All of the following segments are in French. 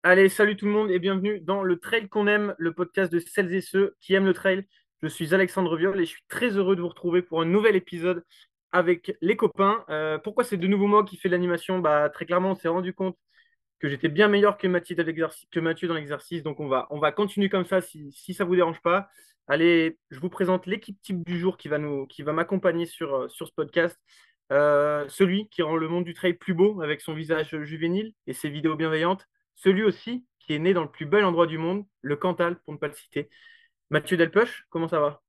Allez, salut tout le monde et bienvenue dans le Trail qu'on aime, le podcast de celles et ceux qui aiment le trail. Je suis Alexandre Viol et je suis très heureux de vous retrouver pour un nouvel épisode avec les copains. Pourquoi c'est de nouveau moi qui fais l'animation? Bah, très clairement, on s'est rendu compte que j'étais bien meilleur que Mathieu dans l'exercice, donc on va continuer comme ça si ça vous dérange pas. Allez, je vous présente l'équipe type du jour qui va m'accompagner sur ce podcast. Celui qui rend le monde du trail plus beau avec son visage juvénile et ses vidéos bienveillantes. Celui aussi qui est né dans le plus bel endroit du monde, le Cantal, pour ne pas le citer. Mathieu Delpech, comment ça va?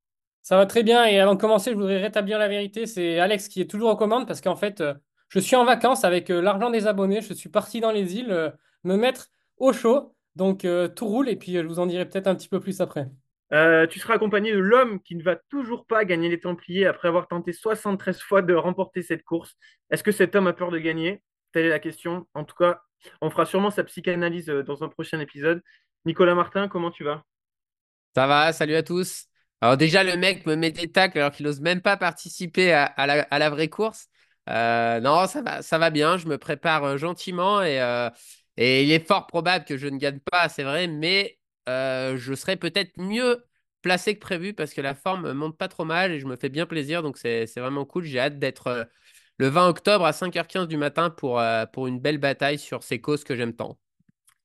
Ça va très bien. Et avant de commencer, je voudrais rétablir la vérité. C'est Alex qui est toujours aux commandes parce qu'en fait, je suis en vacances avec l'argent des abonnés. Je suis parti dans les îles me mettre au chaud. Donc, tout roule et puis je vous en dirai peut-être un petit peu plus après. Tu seras accompagné de l'homme qui ne va toujours pas gagner les Templiers après avoir tenté 73 fois de remporter cette course. Est-ce que cet homme a peur de gagner? Telle est la question. En tout cas, on fera sûrement sa psychanalyse dans un prochain épisode. Nicolas Martin, comment tu vas? Ça va, salut à tous. Alors déjà, le mec me met des tacles alors qu'il n'ose même pas participer à la vraie course. Non, ça va bien. Je me prépare gentiment et il est fort probable que je ne gagne pas, c'est vrai, mais je serai peut-être mieux placé que prévu parce que la forme monte pas trop mal et je me fais bien plaisir. Donc c'est vraiment cool. J'ai hâte d'être le 20 octobre à 5h15 du matin pour une belle bataille sur ces causes que j'aime tant.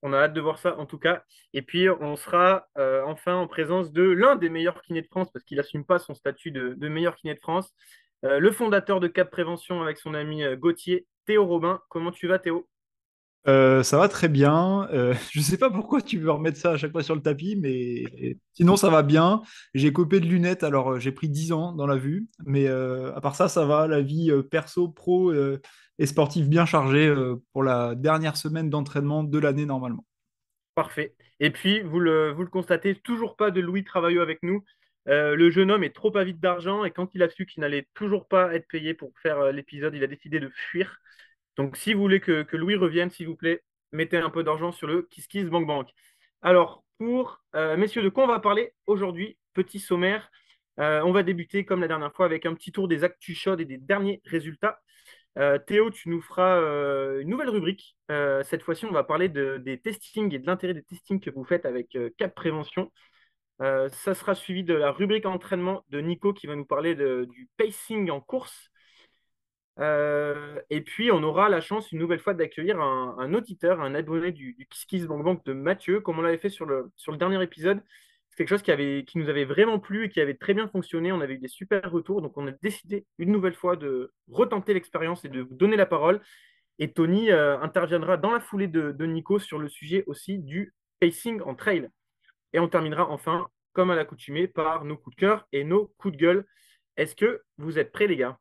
On a hâte de voir ça en tout cas. Et puis, on sera enfin en présence de l'un des meilleurs kinés de France parce qu'il n'assume pas son statut de meilleur kiné de France. Le fondateur de Cap Prévention avec son ami Gauthier, Théo Robin. Comment tu vas, Théo? Ça va très bien. Je sais pas pourquoi tu veux remettre ça à chaque fois sur le tapis, mais sinon ça va bien. J'ai copé de lunettes, alors j'ai pris 10 ans dans la vue, mais à part ça, ça va. La vie perso, pro et sportive bien chargée pour la dernière semaine d'entraînement de l'année normalement. Parfait. Et puis, vous le constatez, toujours pas de Louis Travaillot avec nous. Le jeune homme est trop avide d'argent et quand il a su qu'il n'allait toujours pas être payé pour faire l'épisode, il a décidé de fuir. Donc, si vous voulez que Louis revienne, s'il vous plaît, mettez un peu d'argent sur le KissKissBankBank. Alors, messieurs, de quoi on va parler aujourd'hui? Petit sommaire. On va débuter, comme la dernière fois, avec un petit tour des actus chaudes et des derniers résultats. Théo, tu nous feras une nouvelle rubrique. Cette fois-ci, on va parler des testings et de l'intérêt des testings que vous faites avec Cap Prévention. Ça sera suivi de la rubrique entraînement de Nico qui va nous parler du pacing en course. Et puis, on aura la chance une nouvelle fois d'accueillir un auditeur, un abonné du KissKissBankBank de Mathieu, comme on l'avait fait sur le dernier épisode. C'est quelque chose qui nous avait vraiment plu et qui avait très bien fonctionné. On avait eu des super retours, donc on a décidé une nouvelle fois de retenter l'expérience et de vous donner la parole. Et Tony interviendra dans la foulée de Nico sur le sujet aussi du pacing en trail. Et on terminera enfin, comme à l'accoutumée, par nos coups de cœur et nos coups de gueule. Est-ce que vous êtes prêts, les gars?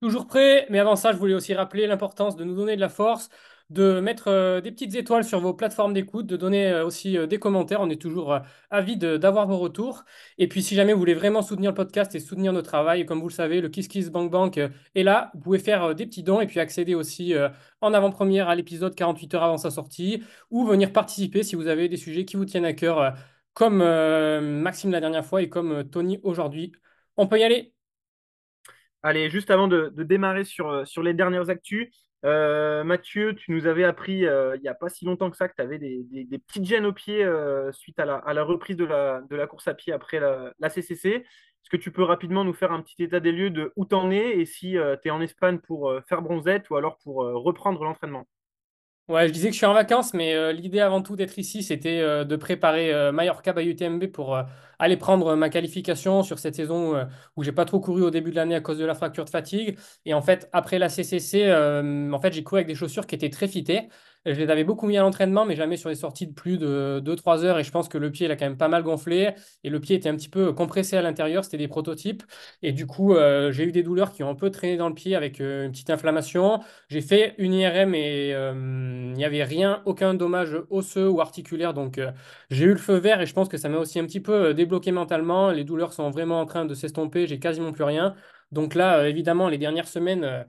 Toujours prêt, mais avant ça, je voulais aussi rappeler l'importance de nous donner de la force, de mettre des petites étoiles sur vos plateformes d'écoute, de donner aussi des commentaires. On est toujours d'avoir vos retours. Et puis, si jamais vous voulez vraiment soutenir le podcast et soutenir notre travail, comme vous le savez, le KissKissBankBank est là. Vous pouvez faire des petits dons et puis accéder aussi en avant-première à l'épisode 48 heures avant sa sortie ou venir participer si vous avez des sujets qui vous tiennent à cœur, comme Maxime la dernière fois et comme Tony aujourd'hui. On peut y aller? Allez, juste avant de démarrer sur les dernières actus, Mathieu, tu nous avais appris il n'y a pas si longtemps que ça que tu avais des petites gênes au pied suite à la reprise de la course à pied après la CCC. Est-ce que tu peux rapidement nous faire un petit état des lieux de où t'en es et si tu es en Espagne pour faire bronzette ou alors pour reprendre l'entraînement? Ouais, je disais que je suis en vacances, mais l'idée avant tout d'être ici, c'était de préparer Mallorca by UTMB pour aller prendre ma qualification sur cette saison où j'ai pas trop couru au début de l'année à cause de la fracture de fatigue. Et en fait, après la CCC, en fait, j'ai couru avec des chaussures qui étaient très fitées. Je les avais beaucoup mis à l'entraînement, mais jamais sur des sorties de plus de 2-3 heures. Et je pense que le pied, il a quand même pas mal gonflé. Et le pied était un petit peu compressé à l'intérieur. C'était des prototypes. Et du coup, j'ai eu des douleurs qui ont un peu traîné dans le pied avec une petite inflammation. J'ai fait une IRM et il n'y avait rien, aucun dommage osseux ou articulaire. Donc j'ai eu le feu vert et je pense que ça m'a aussi un petit peu débloqué mentalement. Les douleurs sont vraiment en train de s'estomper, j'ai quasiment plus rien. Donc là, évidemment, les dernières semaines,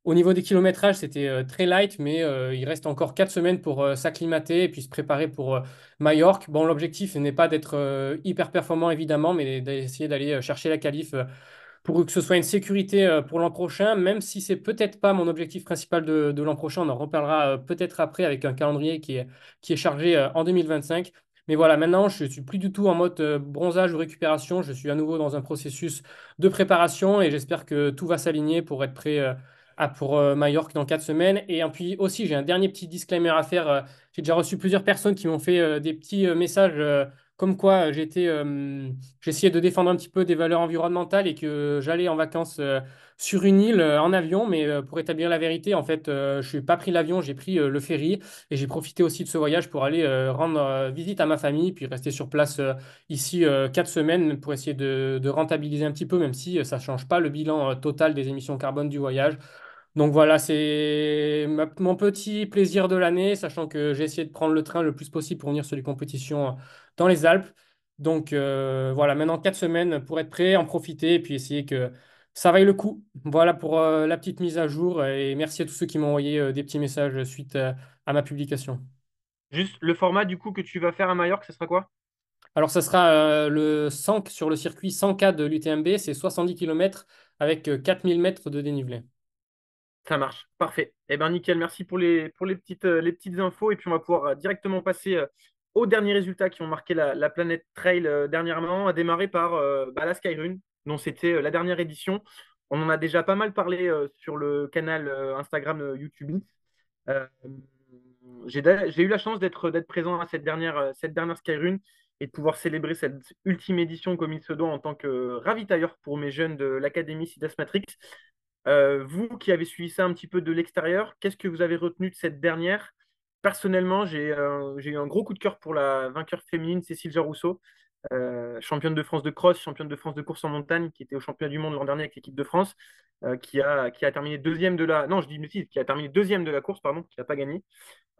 au niveau des kilométrages, c'était très light, mais il reste encore 4 semaines pour s'acclimater et puis se préparer pour Majorque. Bon, l'objectif n'est pas d'être hyper performant, évidemment, mais d'essayer d'aller chercher la qualif pour que ce soit une sécurité pour l'an prochain, même si c'est peut-être pas mon objectif principal de l'an prochain. On en reparlera peut-être après avec un calendrier qui est chargé en 2025. Mais voilà, maintenant, je suis plus du tout en mode bronzage ou récupération. Je suis à nouveau dans un processus de préparation et j'espère que tout va s'aligner pour être prêt pour Majorque dans 4 semaines. Et puis aussi, j'ai un dernier petit disclaimer à faire. J'ai déjà reçu plusieurs personnes qui m'ont fait des petits messages comme quoi j'essayais de défendre un petit peu des valeurs environnementales et que j'allais en vacances sur une île en avion. Mais pour établir la vérité, en fait, je n'ai pas pris l'avion, j'ai pris le ferry et j'ai profité aussi de ce voyage pour aller rendre visite à ma famille, puis rester sur place ici 4 semaines pour essayer de rentabiliser un petit peu, même si ça ne change pas le bilan total des émissions carbone du voyage. Donc voilà, c'est mon petit plaisir de l'année, sachant que j'ai essayé de prendre le train le plus possible pour venir sur les compétitions dans les Alpes. Donc voilà, maintenant 4 semaines pour être prêt, en profiter et puis essayer que ça vaille le coup. Voilà pour la petite mise à jour et merci à tous ceux qui m'ont envoyé des petits messages suite à ma publication. Juste le format du coup que tu vas faire à Majorque, ce sera quoi? Alors ça sera le 100 sur le circuit 100K de l'UTMB, c'est 70 km avec 4000 mètres de dénivelé. Ça marche, parfait. Eh ben nickel, merci pour les petites infos. Et puis on va pouvoir directement passer aux derniers résultats qui ont marqué la planète Trail dernièrement, à démarrer par la Skyrun, dont c'était la dernière édition. On en a déjà pas mal parlé sur le canal Instagram YouTube. Euh, j'ai eu la chance d'être présent à cette dernière Skyrun et de pouvoir célébrer cette ultime édition comme il se doit en tant que ravitailleur pour mes jeunes de l'Académie Sidas Matrix. Vous qui avez suivi ça un petit peu de l'extérieur, qu'est-ce que vous avez retenu de cette dernière? Personnellement, j'ai eu un gros coup de cœur pour la vainqueur féminine Cécile Jarousseau, championne de France de cross, championne de France de course en montagne, qui était au championnat du monde l'an dernier avec l'équipe de France, qui a terminé deuxième de la. Non, je dis une bêtise, qui a terminé deuxième de la course, pardon, qui n'a pas gagné.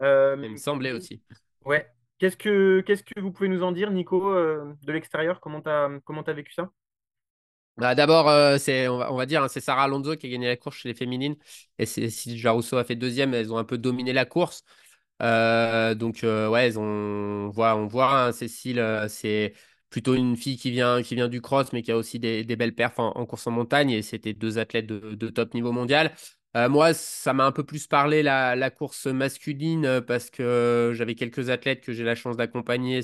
Euh, Il me semblait aussi. ouais. Qu'est-ce que vous pouvez nous en dire, Nico, de l'extérieur? Comment t'as vécu ça? Bah, d'abord, on va dire, hein, c'est Sarah Alonso qui a gagné la course chez les féminines. Et c'est Sylvia Rousseau a fait deuxième. Elles ont un peu dominé la course. Donc, ouais, on voit hein, Cécile, c'est plutôt une fille qui vient du cross, mais qui a aussi des belles perfs en course en montagne. Et c'était deux athlètes de top niveau mondial. Moi, ça m'a un peu plus parlé la course masculine parce que j'avais quelques athlètes que j'ai la chance d'accompagner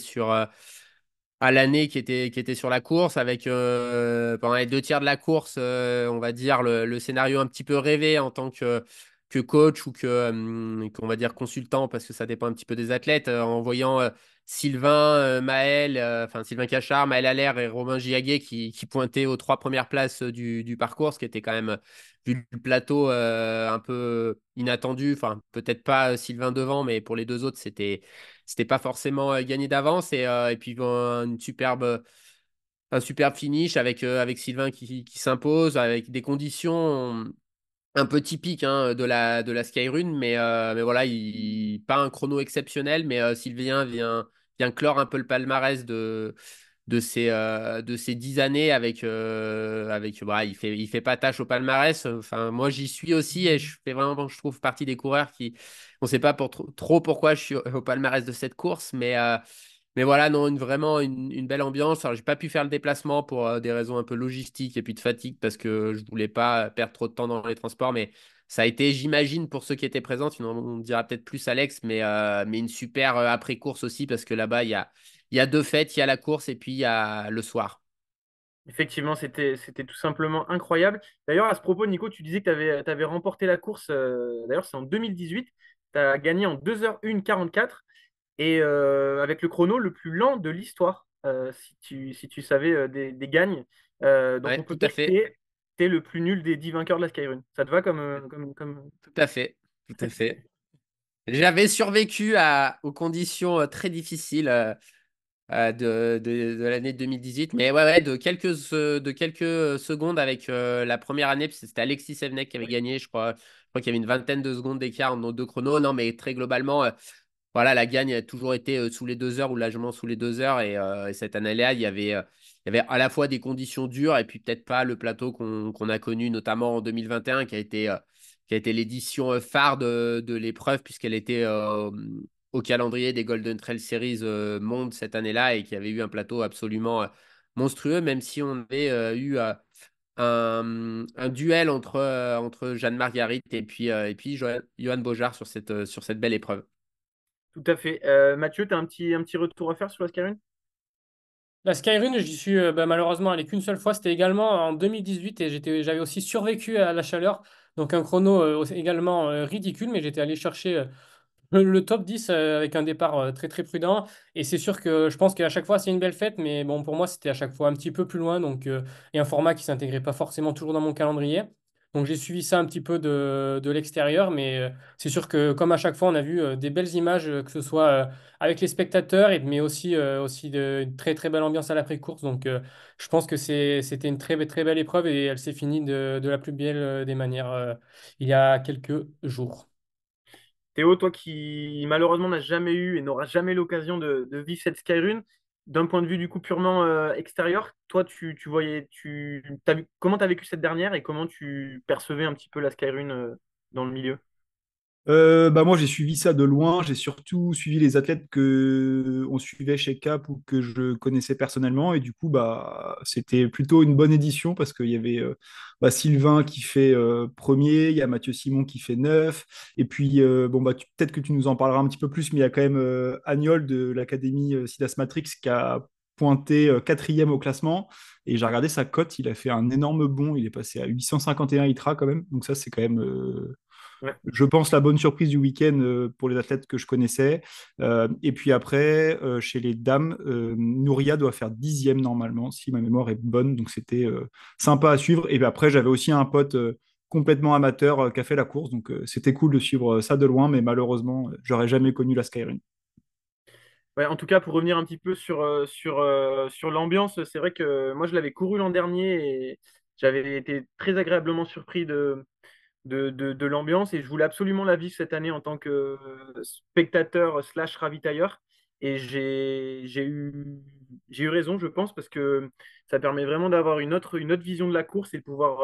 à l'année qui était sur la course, avec pendant les 2 tiers de la course, on va dire le scénario un petit peu rêvé en tant que coach ou qu'on va dire consultant, parce que ça dépend un petit peu des athlètes, en voyant Sylvain, Maël, enfin Sylvain Cachard, Maël Allaire et Romain Giaguet qui pointaient aux 3 premières places du parcours, ce qui était quand même, vu le plateau, un peu inattendu. Enfin, peut-être pas Sylvain devant, mais pour les deux autres, c'était pas forcément gagné d'avance. Et puis un superbe finish avec Sylvain qui s'impose, avec des conditions un peu typiques hein, de la Skyrun. Mais voilà, pas un chrono exceptionnel, mais Sylvain vient clore un peu le palmarès de ces 10 années voilà, il fait pas tâche au palmarès. Enfin, moi, j'y suis aussi et je fais vraiment, je trouve, partie des coureurs on sait pas trop pourquoi je suis au palmarès de cette course, mais voilà, non, vraiment une belle ambiance. Alors, j'ai pas pu faire le déplacement pour des raisons un peu logistiques et puis de fatigue parce que je voulais pas perdre trop de temps dans les transports, mais ça a été, j'imagine, pour ceux qui étaient présents, on dira peut-être plus Alex, mais une super après-course aussi parce que là-bas, il y a deux fêtes, il y a la course et puis il y a le soir. Effectivement, c'était tout simplement incroyable. D'ailleurs, à ce propos, Nico, tu disais que tu avais remporté la course. D'ailleurs, c'est en 2018. Tu as gagné en 2h1 44 et avec le chrono le plus lent de l'histoire, si tu savais des gagnes. Donc, Ouais, on peut tout à dire que fait, tu es le plus nul des 10 vainqueurs de la Skyrun. Ça te va comme... tout à fait, tout à fait. J'avais survécu aux conditions très difficiles de l'année 2018. Mais ouais, ouais, de quelques secondes avec la première année, parce que c'était Alexis Sevenek qui avait gagné, je crois qu'il y avait une vingtaine de secondes d'écart entre nos deux chronos. Non, mais très globalement, voilà, la gagne a toujours été sous les 2 heures ou largement sous les 2 heures. Et cette année-là, il y avait à la fois des conditions dures et puis peut-être pas le plateau qu'on a connu, notamment en 2021, qui a été l'édition phare de l'épreuve, puisqu'elle était au calendrier des Golden Trail Series Monde cette année-là et qui avait eu un plateau absolument monstrueux, même si on avait eu un duel entre Jeanne Marguerite et puis Johan Bojar sur cette belle épreuve. Tout à fait. Mathieu, tu as un petit retour à faire sur la Skyrun? La Skyrun, j'y suis malheureusement allé qu'une seule fois. C'était également en 2018 et j'avais aussi survécu à la chaleur. Donc un chrono également ridicule, mais j'étais allé chercher le top 10 avec un départ très très prudent. Et c'est sûr que je pense qu'à chaque fois c'est une belle fête, mais bon, pour moi c'était à chaque fois un petit peu plus loin. Et un format qui s'intégrait pas forcément toujours dans mon calendrier. Donc j'ai suivi ça un petit peu de l'extérieur, mais c'est sûr que comme à chaque fois on a vu des belles images, que ce soit avec les spectateurs, mais aussi une très très belle ambiance à l'après-course. Je pense que c'était une très très belle épreuve et elle s'est finie de la plus belle des manières il y a quelques jours. Théo, toi qui malheureusement n'a jamais eu et n'aura jamais l'occasion de vivre cette Skyrun, d'un point de vue du coup purement extérieur, toi tu voyais, comment tu as vécu cette dernière et comment tu percevais un petit peu la Skyrun dans le milieu? Bah moi, j'ai suivi ça de loin. J'ai surtout suivi les athlètes que on suivait chez Cap ou que je connaissais personnellement. Et du coup, bah, c'était plutôt une bonne édition parce qu'il y avait bah, Sylvain qui fait premier, il y a Mathieu Simon qui fait neuf. Et puis, bon, bah, peut-être que tu nous en parleras un petit peu plus, mais il y a quand même Agnol de l'Académie Sidas Matrix qui a pointé quatrième au classement. Et j'ai regardé sa cote, il a fait un énorme bond. Il est passé à 851 ITRA quand même. Donc ça, c'est quand même Ouais. je pense, la bonne surprise du week-end pour les athlètes que je connaissais. Et puis après, chez les dames, Nouria doit faire 10e normalement, si ma mémoire est bonne. Donc c'était sympa à suivre. Et puis après, j'avais aussi un pote complètement amateur qui a fait la course. Donc c'était cool de suivre ça de loin, mais malheureusement, j'aurais jamais connu la Skyrun. Ouais, en tout cas, pour revenir un petit peu sur l'ambiance, c'est vrai que moi je l'avais couru l'an dernier et j'avais été très agréablement surpris de l'ambiance et je voulais absolument la vivre cette année en tant que spectateur slash ravitailleur. Et j'ai eu raison, je pense, parce que ça permet vraiment d'avoir une autre vision de la course et de pouvoir.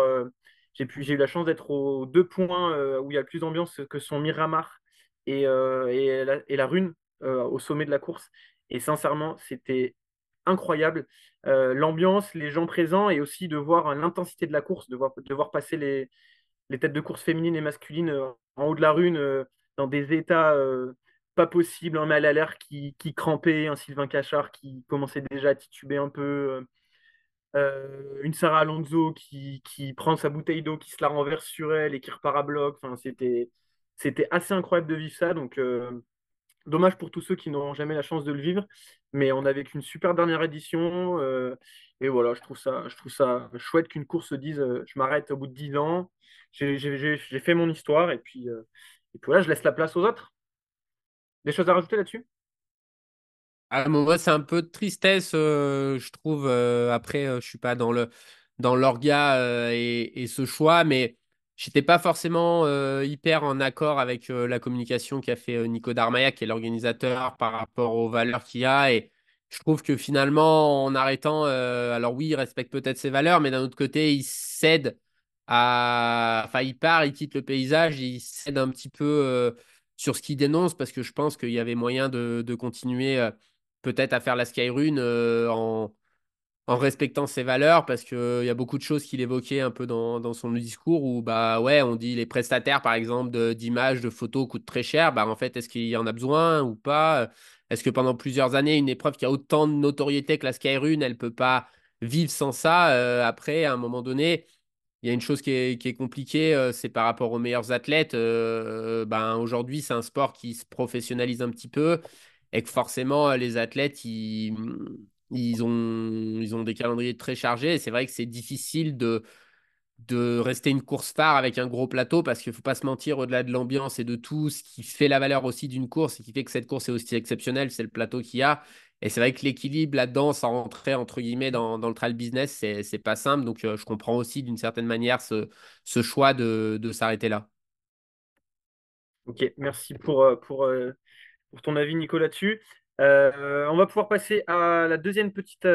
J'ai eu la chance d'être aux deux points où il y a le plus d'ambiance que sont Miramar et la Rune au sommet de la course. Et sincèrement, c'était incroyable. L'ambiance, les gens présents et aussi de voir l'intensité de la course, de voir passer les têtes de course féminines et masculines en haut de la rune dans des états pas possibles, un mal à l'air qui crampait, un Sylvain Cachard qui commençait déjà à tituber un peu, une Sarah Alonso qui prend sa bouteille d'eau, qui se la renverse sur elle et qui repart à bloc. Enfin, c'était assez incroyable de vivre ça. Donc, dommage pour tous ceux qui n'auront jamais la chance de le vivre, mais on a vécu une super dernière édition. Et voilà, je trouve ça chouette qu'une course se dise je m'arrête au bout de 10 ans, j'ai fait mon histoire, et puis voilà, je laisse la place aux autres. Des choses à rajouter là-dessus? Ah, moi, c'est un peu de tristesse, je trouve. Après, je suis pas dans l'orga et ce choix, mais j'étais pas forcément hyper en accord avec la communication qu'a fait Nico Darmaia, qui est l'organisateur, par rapport aux valeurs qu'il y a. Et je trouve que finalement, en arrêtant, alors oui, il respecte peut-être ses valeurs, mais d'un autre côté, il cède enfin, il part, il quitte le paysage, il cède un petit peu sur ce qu'il dénonce, parce que je pense qu'il y avait moyen de continuer. Peut-être à faire la Skyrun en respectant ses valeurs, parce qu'il y a beaucoup de choses qu'il évoquait un peu dans son discours où, bah ouais, on dit les prestataires, par exemple, d'images, de photos coûtent très cher. Bah en fait, est-ce qu'il y en a besoin ou pas? Est-ce que pendant plusieurs années, une épreuve qui a autant de notoriété que la Skyrun, elle peut pas vivre sans ça? Après, à un moment donné, il y a une chose qui est compliquée, c'est par rapport aux meilleurs athlètes. Ben, aujourd'hui, c'est un sport qui se professionnalise un petit peu et que forcément, les athlètes, ils ont des calendriers très chargés. Et c'est vrai que c'est difficile de rester une course phare avec un gros plateau, parce qu'il ne faut pas se mentir, au-delà de l'ambiance et de tout, ce qui fait la valeur aussi d'une course et qui fait que cette course est aussi exceptionnelle, c'est le plateau qu'il y a. Et c'est vrai que l'équilibre là-dedans, sans rentrer entre guillemets dans le trail business, c'est pas simple. Donc je comprends aussi d'une certaine manière ce choix de s'arrêter là. Ok, merci pour ton avis, Nico, là-dessus. On va pouvoir passer à la deuxième petite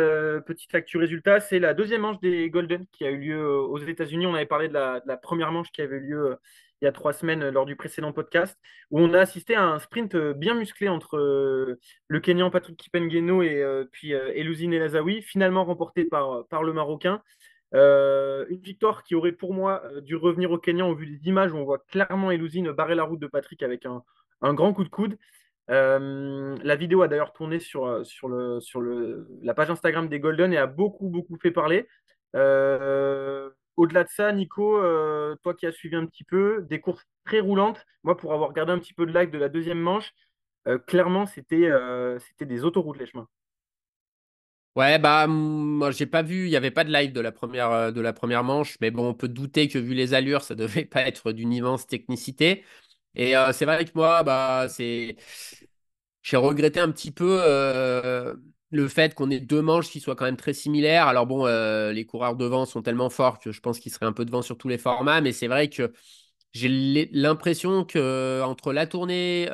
actu résultat. C'est la deuxième manche des Golden qui a eu lieu aux États-Unis. On avait parlé de la première manche qui avait eu lieu il y a 3 semaines lors du précédent podcast, où on a assisté à un sprint bien musclé entre le Kenyan Patrick Kipengeno et puis Elouzine El Azaoui, finalement remporté par le Marocain. Une victoire qui aurait pour moi dû revenir au Kenya au vu des images où on voit clairement Elouzine barrer la route de Patrick avec un grand coup de coude. La vidéo a d'ailleurs tourné la page Instagram des Golden et a beaucoup, beaucoup fait parler. Au-delà de ça, Nico, toi qui as suivi un petit peu, des courses très roulantes. Moi, pour avoir regardé un petit peu de live de la deuxième manche, clairement, c'était des autoroutes, les chemins. Ouais, bah, moi, j'ai pas vu, il n'y avait pas de live de la première manche, mais bon, on peut douter que vu les allures, ça devait pas être d'une immense technicité. Et c'est vrai que moi, bah, j'ai regretté un petit peu le fait qu'on ait deux manches qui soient quand même très similaires. Alors bon, les coureurs devant sont tellement forts que je pense qu'ils seraient un peu devant sur tous les formats, mais c'est vrai que j'ai l'impression que entre la tournée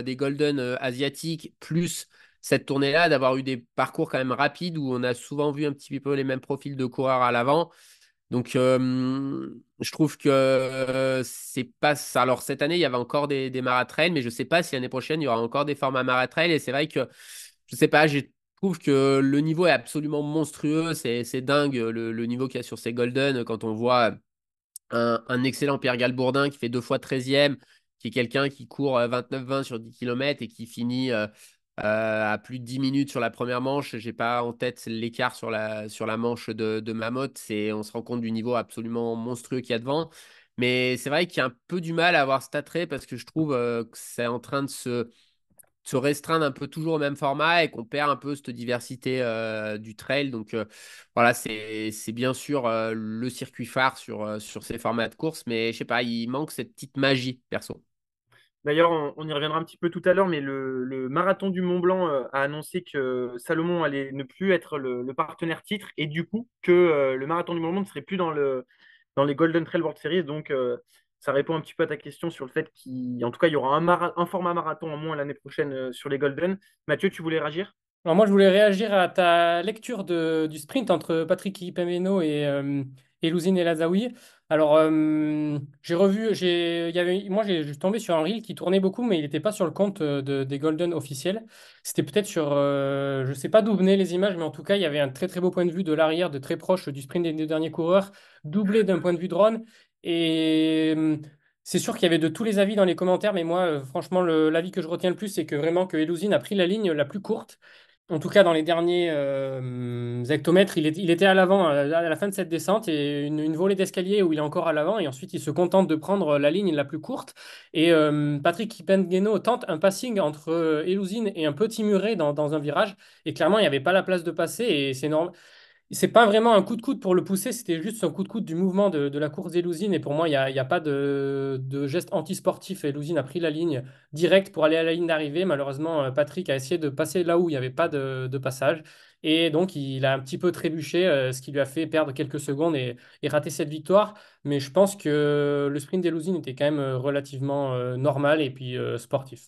des Golden asiatiques plus cette tournée-là, d'avoir eu des parcours quand même rapides où on a souvent vu un petit peu les mêmes profils de coureurs à l'avant. Donc, je trouve que c'est pas ça. Alors, cette année, il y avait encore des maratrails, mais je sais pas si l'année prochaine, il y aura encore des formats maratrails. Et c'est vrai que, je sais pas, je trouve que le niveau est absolument monstrueux. C'est dingue le niveau qu'il y a sur ces Golden quand on voit un excellent Pierre Galbourdin qui fait deux fois 13e, qui est quelqu'un qui court 29-20 sur 10 km et qui finit à plus de 10 minutes sur la première manche. J'ai pas en tête l'écart sur la manche de Mammot. On se rend compte du niveau absolument monstrueux qu'il y a devant. Mais c'est vrai qu'il y a un peu du mal à avoir cet attrait parce que je trouve que c'est en train de se restreindre un peu toujours au même format et qu'on perd un peu cette diversité du trail. Donc voilà, c'est bien sûr le circuit phare sur ces formats de course, mais je sais pas, il manque cette petite magie, perso. D'ailleurs, on y reviendra un petit peu tout à l'heure, mais le marathon du Mont Blanc a annoncé que Salomon allait ne plus être le partenaire titre et du coup que le marathon du Mont Blanc ne serait plus dans les Golden Trail World Series. Donc, ça répond un petit peu à ta question sur le fait qu'en tout cas, il y aura un format marathon en moins l'année prochaine sur les Golden. Mathieu, tu voulais réagir? Alors moi, je voulais réagir à ta lecture du sprint entre Patrick Kipemeno et Louzine El Azaoui. Alors, j'ai revu, moi, je suis tombé sur un reel qui tournait beaucoup, mais il n'était pas sur le compte des Golden officiels. C'était peut-être sur, je ne sais pas d'où venaient les images, mais en tout cas, il y avait un très très beau point de vue de l'arrière, de très proche du sprint des deux derniers coureurs, doublé d'un point de vue drone. Et c'est sûr qu'il y avait de tous les avis dans les commentaires, mais moi, franchement, l'avis que je retiens le plus, c'est que vraiment que Elouzine a pris la ligne la plus courte. En tout cas, dans les derniers hectomètres, il était à l'avant à la fin de cette descente et une volée d'escalier où il est encore à l'avant et ensuite il se contente de prendre la ligne la plus courte. Et Patrick Kipengeno tente un passing entre Elouzine et un petit muret dans un virage et clairement il n'y avait pas la place de passer et c'est normal. C'est pas vraiment un coup de coude pour le pousser, c'était juste un coup de coude du mouvement de la course d'Elouzine. Et pour moi, il y a pas de geste antisportif. Elouzine a pris la ligne directe pour aller à la ligne d'arrivée. Malheureusement, Patrick a essayé de passer là où il n'y avait pas de passage. Et donc, il a un petit peu trébuché, ce qui lui a fait perdre quelques secondes et rater cette victoire. Mais je pense que le sprint d'Elouzine était quand même relativement normal et puis sportif.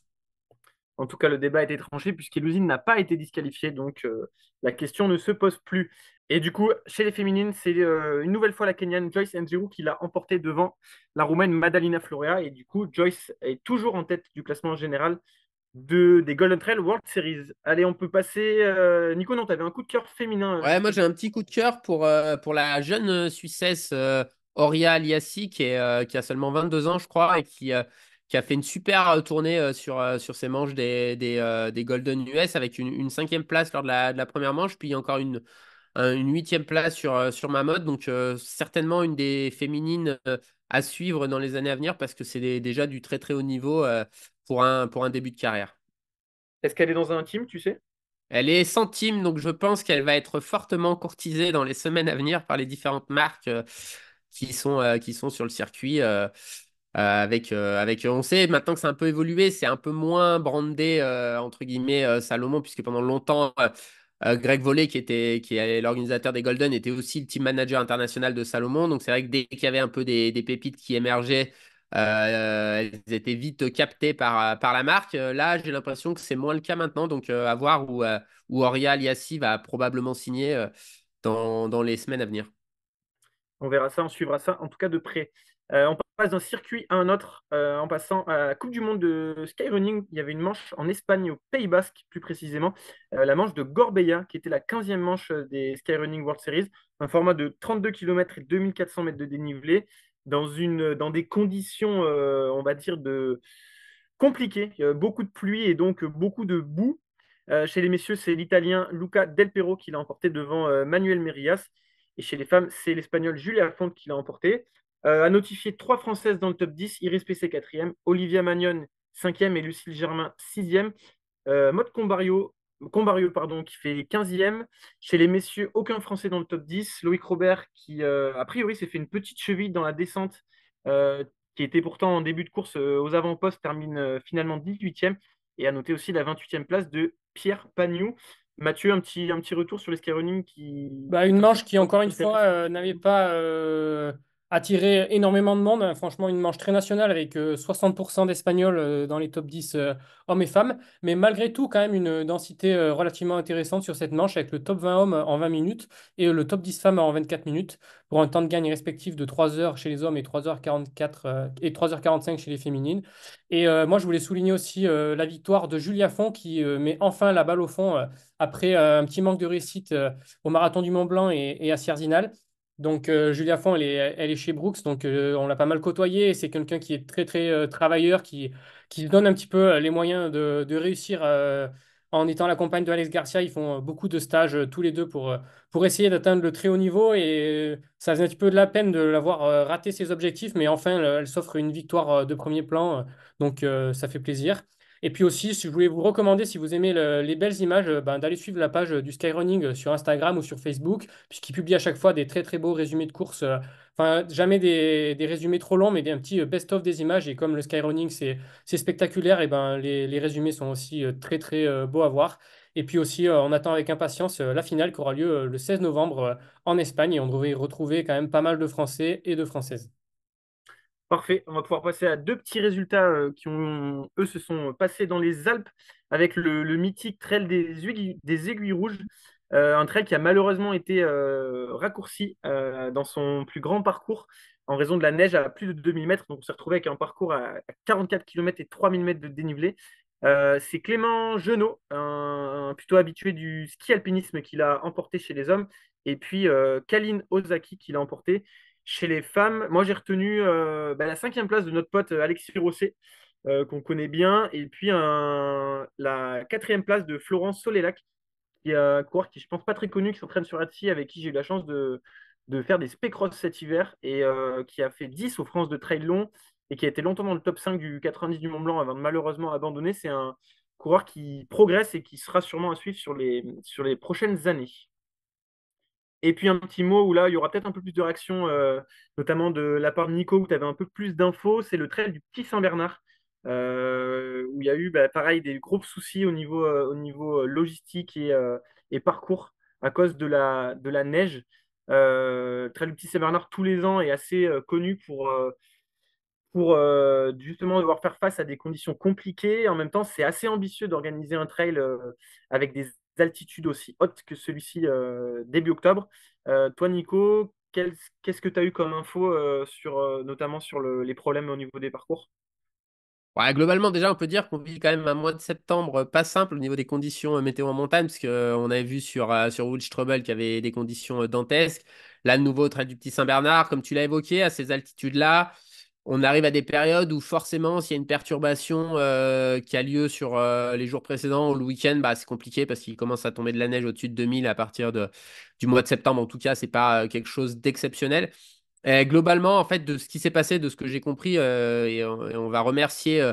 En tout cas, le débat a été tranché puisqu'Elouzine n'a pas été disqualifiée, donc la question ne se pose plus. Et du coup, chez les féminines, c'est une nouvelle fois la Kenyane Joyce Njeru qui l'a emporté devant la Roumaine Madalina Florea. Et du coup, Joyce est toujours en tête du classement général des Golden Trail World Series. Allez, on peut passer. Nico, non, tu avais un coup de cœur féminin. Ouais, moi j'ai un petit coup de cœur pour la jeune Suissesse Auria Aliassi qui a seulement 22 ans, je crois, et qui a fait une super tournée sur ses manches des Golden US avec une cinquième place lors de la première manche, puis encore une huitième place sur ma mode. Donc certainement une des féminines à suivre dans les années à venir parce que c'est déjà du très très haut niveau pour un début de carrière. Est-ce qu'elle est dans un team, tu sais? Elle est centime, donc je pense qu'elle va être fortement courtisée dans les semaines à venir par les différentes marques qui sont sur le circuit. On sait maintenant que c'est un peu évolué, c'est un peu moins brandé entre guillemets Salomon, puisque pendant longtemps Greg Volley, qui est l'organisateur des Golden, était aussi le team manager international de Salomon. Donc c'est vrai que dès qu'il y avait un peu des pépites qui émergeaient, elles étaient vite captées par la marque. Là, j'ai l'impression que c'est moins le cas maintenant. Donc à voir où Auria Aliassi va probablement signer dans les semaines à venir. On verra ça, on suivra ça, en tout cas de près. On d'un circuit à un autre, en passant à la Coupe du Monde de Skyrunning. Il y avait une manche en Espagne, au Pays Basque plus précisément, la manche de Gorbea, qui était la 15e manche des Skyrunning World Series, un format de 32 km et 2400 mètres de dénivelé, dans des conditions, on va dire, compliquées. Beaucoup de pluie et donc beaucoup de boue. Chez les messieurs, c'est l'Italien Luca Del Pero qui l'a emporté devant Manuel Merillas. Et chez les femmes, c'est l'Espagnol Julia Font qui l'a emporté. À notifier trois Françaises dans le top 10, Iris Pessé 4e, Olivia Magnon 5e et Lucille Germain 6e. Maud Combario, pardon, qui fait 15e. Chez les messieurs, aucun Français dans le top 10. Loïc Robert qui, a priori, s'est fait une petite cheville dans la descente, qui était pourtant en début de course aux avant-postes, termine finalement 18e. Et à noter aussi la 28e place de Pierre Pagnou. Mathieu, un petit retour sur les skyrunning Bah, une manche qui, encore une fois, n'avait pas attiré énormément de monde. Franchement, une manche très nationale avec 60% d'Espagnols dans les top 10 hommes et femmes. Mais malgré tout, quand même, une densité relativement intéressante sur cette manche avec le top 20 hommes en 20 minutes et le top 10 femmes en 24 minutes pour un temps de gagne respectif de 3 heures chez les hommes et 3h44 et 3h45 chez les féminines. Et moi, je voulais souligner aussi la victoire de Julia Font qui met enfin la balle au fond après un petit manque de réussite au Marathon du Mont Blanc et à Sierzinal. Donc, Julia Font, elle est chez Brooks, donc on l'a pas mal côtoyée. Et c'est quelqu'un qui est très, très travailleur, qui se donne un petit peu les moyens de réussir en étant la compagne de Alex Garcia. Ils font beaucoup de stages tous les deux pour essayer d'atteindre le très haut niveau. Et ça faisait un petit peu de la peine de l'avoir raté ses objectifs, mais enfin, elle s'offre une victoire de premier plan. Donc, ça fait plaisir. Et puis aussi, si je voulais vous recommander, si vous aimez les belles images, ben, d'aller suivre la page du Skyrunning sur Instagram ou sur Facebook, puisqu'il publie à chaque fois des très très beaux résumés de courses. Enfin, jamais des résumés trop longs, mais un petit best-of des images. Et comme le Skyrunning, c'est spectaculaire, et ben, les résumés sont aussi très très beaux à voir. Et puis aussi, on attend avec impatience la finale qui aura lieu le 16 novembre en Espagne. Et on devrait y retrouver quand même pas mal de Français et de Françaises. Parfait, on va pouvoir passer à deux petits résultats qui eux, se sont passés dans les Alpes avec le mythique trail des Aiguilles Rouges, un trail qui a malheureusement été raccourci dans son plus grand parcours en raison de la neige à plus de 2000 mètres. Donc on s'est retrouvé avec un parcours à 44 km et 3000 mètres de dénivelé. C'est Clément Genot, un plutôt habitué du ski alpinisme, qui l'a emporté chez les hommes, et puis Kaline Ozaki qui l'a emporté chez les femmes. Moi, j'ai retenu la 5e place de notre pote Alexis Rosset, qu'on connaît bien, et puis la 4e place de Florence Solélac, qui est un coureur qui, je pense, pas très connu, qui s'entraîne sur Annecy, avec qui j'ai eu la chance de faire des spécross cet hiver, et qui a fait 10 aux France de trail long, et qui a été longtemps dans le top 5 du 90 du Mont Blanc avant de malheureusement abandonner. C'est un coureur qui progresse et qui sera sûrement à suivre sur les prochaines années. Et puis un petit mot où là, il y aura peut-être un peu plus de réaction, notamment de la part de Nico, où tu avais un peu plus d'infos. C'est le trail du Petit Saint-Bernard, où il y a eu, pareil, des gros soucis au niveau logistique et parcours à cause de la neige. Le trail du Petit Saint-Bernard, tous les ans, est assez connu pour justement devoir faire face à des conditions compliquées. En même temps, c'est assez ambitieux d'organiser un trail avec des altitudes aussi hautes que celui-ci début octobre. Toi, Nico, qu'est-ce que tu as eu comme info notamment sur les problèmes au niveau des parcours? Ouais, globalement, déjà, on peut dire qu'on vit quand même un mois de septembre pas simple au niveau des conditions météo en montagne, parce qu'on avait vu sur Wood Trouble qu'il y avait des conditions dantesques. Là, de nouveau, au Trail du Petit Saint-Bernard, comme tu l'as évoqué, à ces altitudes-là, on arrive à des périodes où forcément, s'il y a une perturbation qui a lieu sur les jours précédents ou le week-end, bah, c'est compliqué parce qu'il commence à tomber de la neige au-dessus de 2000 à partir du mois de septembre. En tout cas, c'est pas quelque chose d'exceptionnel. Globalement, en fait, de ce qui s'est passé, de ce que j'ai compris, et on va remercier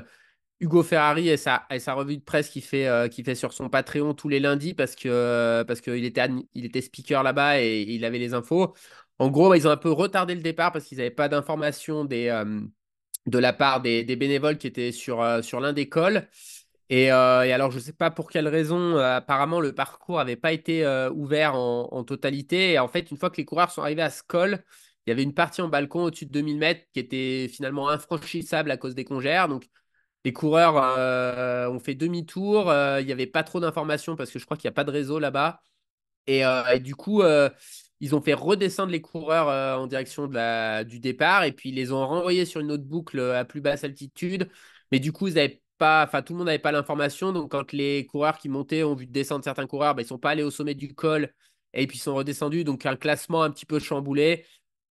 Hugo Ferrari et sa revue de presse qui fait sur son Patreon tous les lundis parce qu'il était speaker là-bas et il avait les infos. En gros, ils ont un peu retardé le départ parce qu'ils n'avaient pas d'informations de la part des bénévoles qui étaient sur l'un des cols. Et alors, je ne sais pas pour quelle raison, apparemment, le parcours n'avait pas été ouvert en totalité. Et en fait, une fois que les coureurs sont arrivés à ce col, il y avait une partie en balcon au-dessus de 2000 mètres qui était finalement infranchissable à cause des congères. Donc, les coureurs ont fait demi-tour. Il n'y avait pas trop d'informations parce que je crois qu'il n'y a pas de réseau là-bas. Et du coup, ils ont fait redescendre les coureurs en direction du départ et puis ils les ont renvoyés sur une autre boucle à plus basse altitude. Mais du coup, ils avaient pas, enfin, tout le monde n'avait pas l'information. Donc, quand les coureurs qui montaient ont vu descendre certains coureurs, bah, ils sont pas allés au sommet du col et puis ils sont redescendus. Donc, un classement un petit peu chamboulé.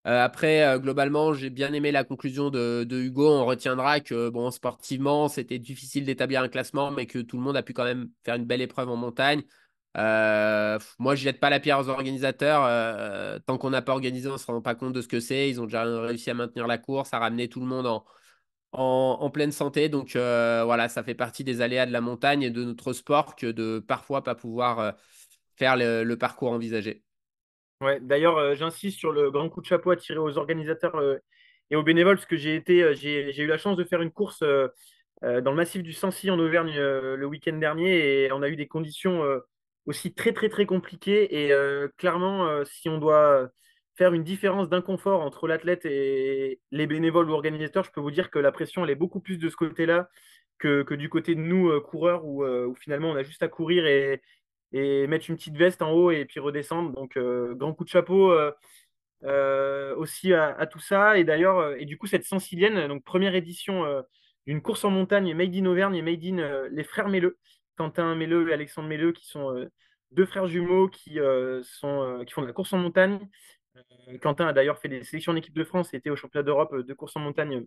Après, globalement, j'ai bien aimé la conclusion de Hugo. On retiendra que, bon, sportivement, c'était difficile d'établir un classement, mais que tout le monde a pu quand même faire une belle épreuve en montagne. Moi, je jette pas la pierre aux organisateurs. Tant qu'on n'a pas organisé, on ne se rend pas compte de ce que c'est. Ils ont déjà réussi à maintenir la course, à ramener tout le monde en pleine santé. Donc voilà, ça fait partie des aléas de la montagne et de notre sport que de parfois pas pouvoir faire le parcours envisagé. Ouais, d'ailleurs, j'insiste sur le grand coup de chapeau à tirer aux organisateurs et aux bénévoles, parce que j'ai eu la chance de faire une course dans le massif du Sancy en Auvergne le week-end dernier, et on a eu des conditions aussi très très très compliquées. Et clairement, si on doit faire une différence d'inconfort entre l'athlète et les bénévoles ou organisateurs, je peux vous dire que la pression elle est beaucoup plus de ce côté-là que du côté de nous coureurs où finalement on a juste à courir et mettre une petite veste en haut et puis redescendre. Donc grand coup de chapeau aussi à tout ça. Et d'ailleurs, et du coup, cette Saint-Cilienne, donc première édition d'une course en montagne made in Auvergne et made in les frères Melleux, Quentin Melleux et Alexandre Melleux, qui sont deux frères jumeaux qui font de la course en montagne. Quentin a d'ailleurs fait des sélections en équipe de France et était au championnat d'Europe de course en montagne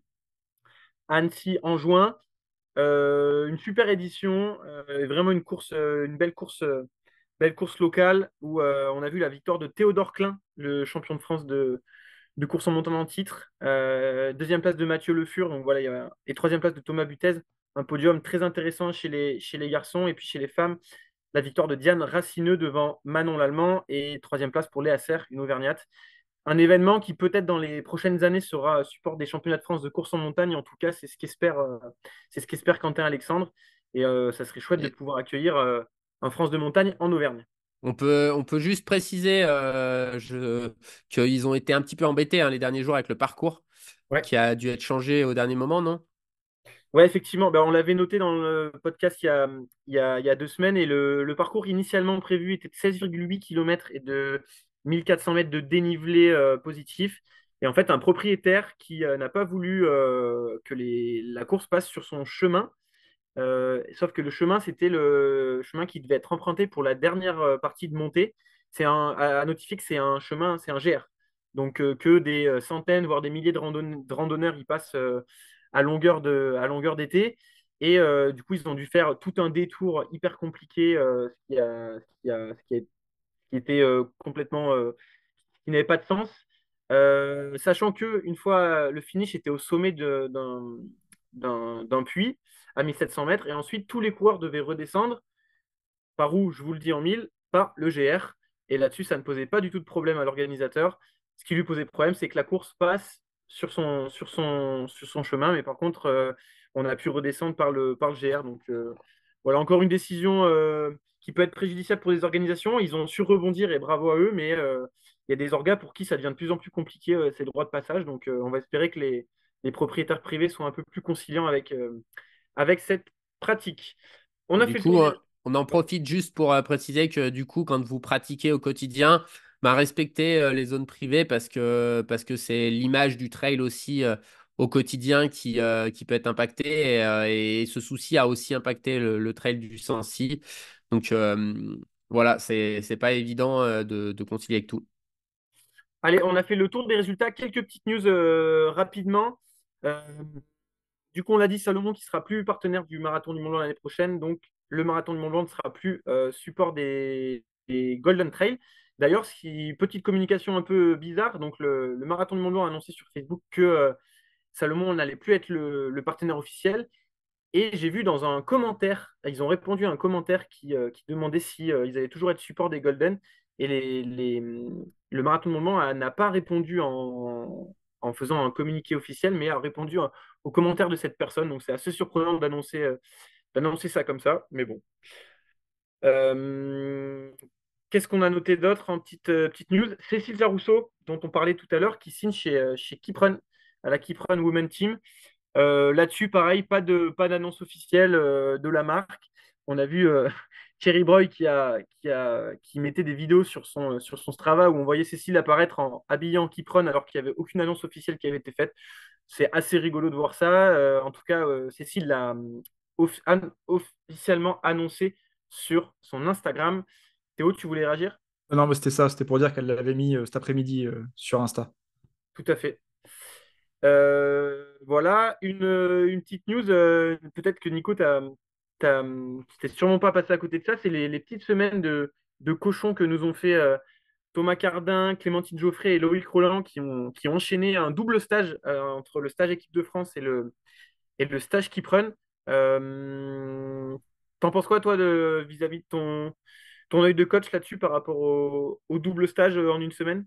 à Annecy en juin. Une super édition, vraiment une belle course locale où on a vu la victoire de Théodore Klein, le champion de France de course en montagne en titre. Deuxième place de Mathieu Le Fur, donc voilà, et troisième place de Thomas Butez. Un podium très intéressant chez les garçons, et puis chez les femmes, la victoire de Diane Racineux devant Manon Lallemand, et troisième place pour Léa Serre, une Auvergnate. Un événement qui peut-être dans les prochaines années sera support des championnats de France de course en montagne. En tout cas, c'est ce qu'espère Quentin Alexandre. Et ça serait chouette de Et pouvoir accueillir un France de montagne en Auvergne. on peut juste préciser qu'ils ont été un petit peu embêtés les derniers jours avec le parcours Ouais. qui a dû être changé au dernier moment, non? Ouais, effectivement, ben, on l'avait noté dans le podcast il y a 2 semaines, et le parcours initialement prévu était de 16,8 km et de 1400 mètres de dénivelé positif. Et en fait, un propriétaire qui n'a pas voulu que la course passe sur son chemin, sauf que le chemin, c'était le chemin qui devait être emprunté pour la dernière partie de montée. À notifier que c'est un chemin, c'est un GR. Donc que des centaines, voire des milliers de randonneurs y passent à longueur d'été. Et du coup, ils ont dû faire tout un détour hyper compliqué, qui était complètement, qui n'avait pas de sens. Sachant que une fois le finish était au sommet d'un puits à 1700 mètres, et ensuite tous les coureurs devaient redescendre par où, je vous le dis en mille, par le GR. Et là-dessus, ça ne posait pas du tout de problème à l'organisateur. Ce qui lui posait problème, c'est que la course passe sur son chemin, mais par contre, on a pu redescendre par le GR. Donc voilà, encore une décision qui peut être préjudiciable pour les organisations. Ils ont su rebondir et bravo à eux, mais il y a des orgas pour qui ça devient de plus en plus compliqué, ces droits de passage. Donc on va espérer que les propriétaires privés sont un peu plus conciliants avec cette pratique. On Et a du fait le coup, tour des... on en profite juste pour préciser que du coup, quand vous pratiquez au quotidien, bah, respectez les zones privées parce que c'est l'image du trail aussi au quotidien qui peut être impactée et ce souci a aussi impacté le trail du Sancy. Donc voilà, c'est pas évident de concilier avec tout. Allez, on a fait le tour des résultats. Quelques petites news rapidement. Euh, du coup, on l'a dit, Salomon qui sera plus partenaire du Marathon du Mont Blanc l'année prochaine. Donc, le Marathon du Mont Blanc ne sera plus support des Golden Trail. D'ailleurs, petite communication un peu bizarre. Donc, le Marathon du Mont Blanc a annoncé sur Facebook que Salomon n'allait plus être le partenaire officiel. Et j'ai vu dans un commentaire, ils ont répondu à un commentaire qui demandait si ils allaient toujours être support des Golden. Et le Marathon de Mont-Blanc n'a pas répondu en faisant un communiqué officiel, mais a répondu aux commentaires de cette personne. Donc c'est assez surprenant d'annoncer ça comme ça, mais bon. Euh, Qu'est-ce qu'on a noté d'autre en petite news? Cécile Jarousseau, dont on parlait tout à l'heure, qui signe chez Keep à la Keep Women Team. Là-dessus, pareil, pas d'annonce officielle de la marque. On a vu Thierry Breuil qui mettait des vidéos sur son Strava où on voyait Cécile apparaître habillée en Kipron alors qu'il n'y avait aucune annonce officielle qui avait été faite. C'est assez rigolo de voir ça. En tout cas, Cécile l'a officiellement annoncé sur son Instagram. Théo, tu voulais réagir? Non, mais c'était ça, c'était pour dire qu'elle l'avait mis cet après-midi sur Insta. Tout à fait. Voilà, une petite news. Peut-être que Nico, t'es sûrement pas passé à côté de ça. C'est les petites semaines de cochons que nous ont fait Thomas Cardin, Clémentine Geoffrey et Loïc Roland qui ont enchaîné un double stage entre le stage équipe de France et le stage Kiprun. T'en penses quoi, toi, vis-à-vis de ton œil de coach là-dessus par rapport au double stage en une semaine?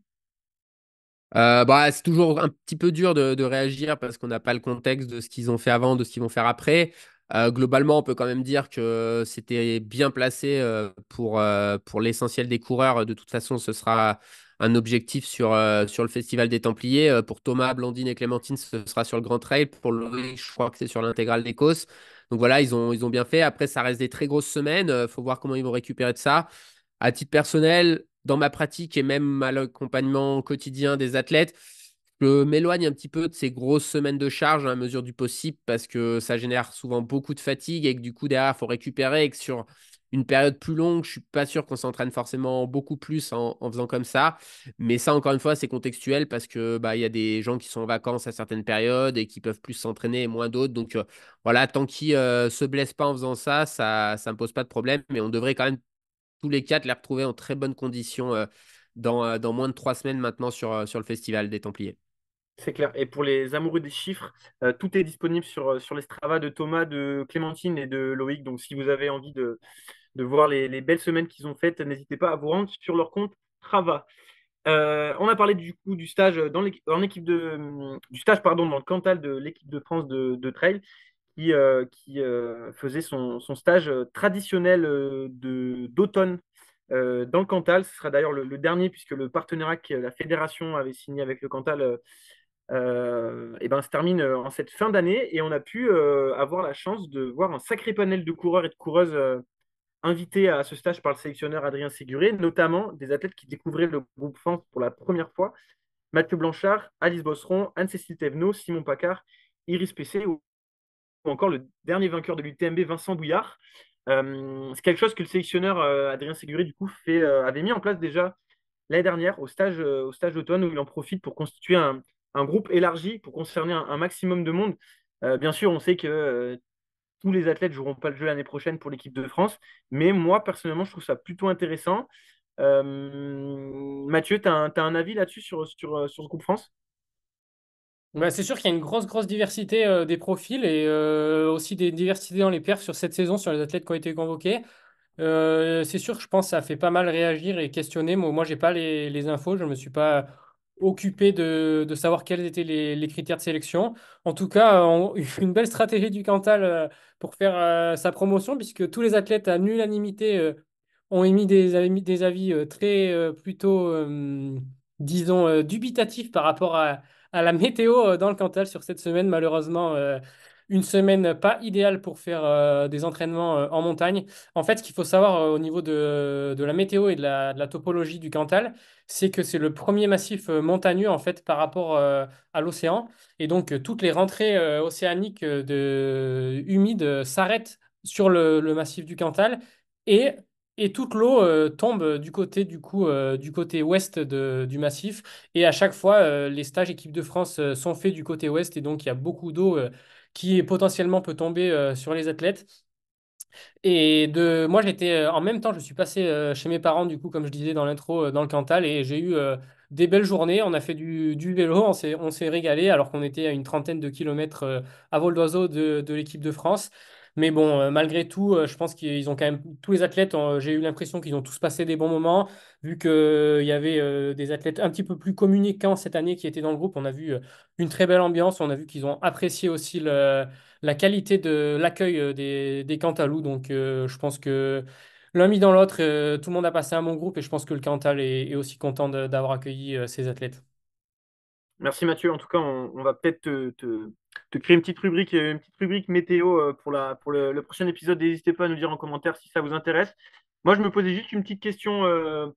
Bah, c'est toujours un petit peu dur de réagir parce qu'on n'a pas le contexte de ce qu'ils ont fait avant, de ce qu'ils vont faire après. Globalement, on peut quand même dire que c'était bien placé pour l'essentiel des coureurs. De toute façon, ce sera un objectif sur le Festival des Templiers. Pour Thomas, Blandine et Clémentine, ce sera sur le Grand Trail. Pour Loïc, je crois que c'est sur l'intégrale d'Écosse. Donc voilà, ils ont bien fait. Après, ça reste des très grosses semaines. Il faut voir comment ils vont récupérer de ça. À titre personnel, dans ma pratique et même à l'accompagnement quotidien des athlètes, je m'éloigne un petit peu de ces grosses semaines de charge à mesure du possible parce que ça génère souvent beaucoup de fatigue et que du coup, derrière, il faut récupérer et que sur une période plus longue, je suis pas sûr qu'on s'entraîne forcément beaucoup plus en faisant comme ça. Mais ça, encore une fois, c'est contextuel parce que bah, il y a des gens qui sont en vacances à certaines périodes et qui peuvent plus s'entraîner et moins d'autres. Donc voilà, tant qu'ils se blessent pas en faisant ça, ça me pose pas de problème. Mais on devrait quand même tous les quatre les retrouver en très bonnes conditions dans moins de 3 semaines maintenant sur le Festival des Templiers. C'est clair. Et pour les amoureux des chiffres, tout est disponible sur les Strava de Thomas, de Clémentine et de Loïc. Donc, si vous avez envie de voir les belles semaines qu'ils ont faites, n'hésitez pas à vous rendre sur leur compte Strava. On a parlé du coup du stage en équipe du stage pardon, dans le Cantal de l'équipe de France de trail qui faisait son stage traditionnel d'automne dans le Cantal. Ce sera d'ailleurs le dernier puisque le partenariat que la fédération avait signé avec le Cantal et ben, se termine en cette fin d'année et on a pu avoir la chance de voir un sacré panel de coureurs et de coureuses invités à ce stage par le sélectionneur Adrien Séguré, notamment des athlètes qui découvraient le groupe France pour la première fois. Mathieu Blanchard, Alice Bosseron, Anne-Cécile Thévenot, Simon Pacard, Iris Pessé ou encore le dernier vainqueur de l'UTMB, Vincent Bouillard. C'est quelque chose que le sélectionneur Adrien Séguré du coup avait mis en place déjà l'année dernière au stage d'automne où il en profite pour constituer un groupe élargi pour concerner un maximum de monde. Bien sûr, on sait que tous les athlètes ne joueront pas le jeu l'année prochaine pour l'équipe de France, mais moi personnellement, je trouve ça plutôt intéressant. Mathieu, t'as un avis là-dessus sur ce groupe France? Bah, c'est sûr qu'il y a une grosse diversité des profils et aussi des diversités dans les perfs sur cette saison, sur les athlètes qui ont été convoqués. C'est sûr que je pense que ça fait pas mal réagir et questionner. Moi, j'ai pas les infos, je ne me suis pas occupé de savoir quels étaient les critères de sélection. En tout cas, une belle stratégie du Cantal pour faire sa promotion, puisque tous les athlètes à l'unanimité ont émis des avis très plutôt, disons, dubitatifs par rapport à la météo dans le Cantal sur cette semaine. Malheureusement, une semaine pas idéale pour faire des entraînements en montagne. En fait, ce qu'il faut savoir au niveau de la météo et de la topologie du Cantal, c'est que c'est le premier massif montagneux en fait par rapport à l'océan. Et donc, toutes les rentrées océaniques humides s'arrêtent sur le massif du Cantal et, et toute l'eau tombe du côté, du côté ouest du massif. Et à chaque fois, les stages équipe de France sont faits du côté ouest et donc il y a beaucoup d'eau qui potentiellement peut tomber sur les athlètes. Moi, j'étais en même temps, je suis passé chez mes parents, du coup, comme je disais dans l'intro, dans le Cantal, et j'ai eu des belles journées. On a fait du vélo, on s'est régalé, alors qu'on était à une trentaine de kilomètres à vol d'oiseau de l'équipe de France. Mais bon, malgré tout, je pense qu'ils ont quand même, tous les athlètes, j'ai eu l'impression qu'ils ont tous passé des bons moments, vu qu'il y avait des athlètes un petit peu plus communicants cette année qui étaient dans le groupe. On a vu une très belle ambiance, on a vu qu'ils ont apprécié aussi la qualité de l'accueil des Cantalous. Donc, je pense que l'un mis dans l'autre, tout le monde a passé un bon groupe et je pense que le Cantal est aussi content d'avoir accueilli ces athlètes. Merci Mathieu. En tout cas, on va peut-être te créer une petite rubrique météo pour le prochain épisode. N'hésitez pas à nous dire en commentaire si ça vous intéresse. Moi, je me posais juste une petite question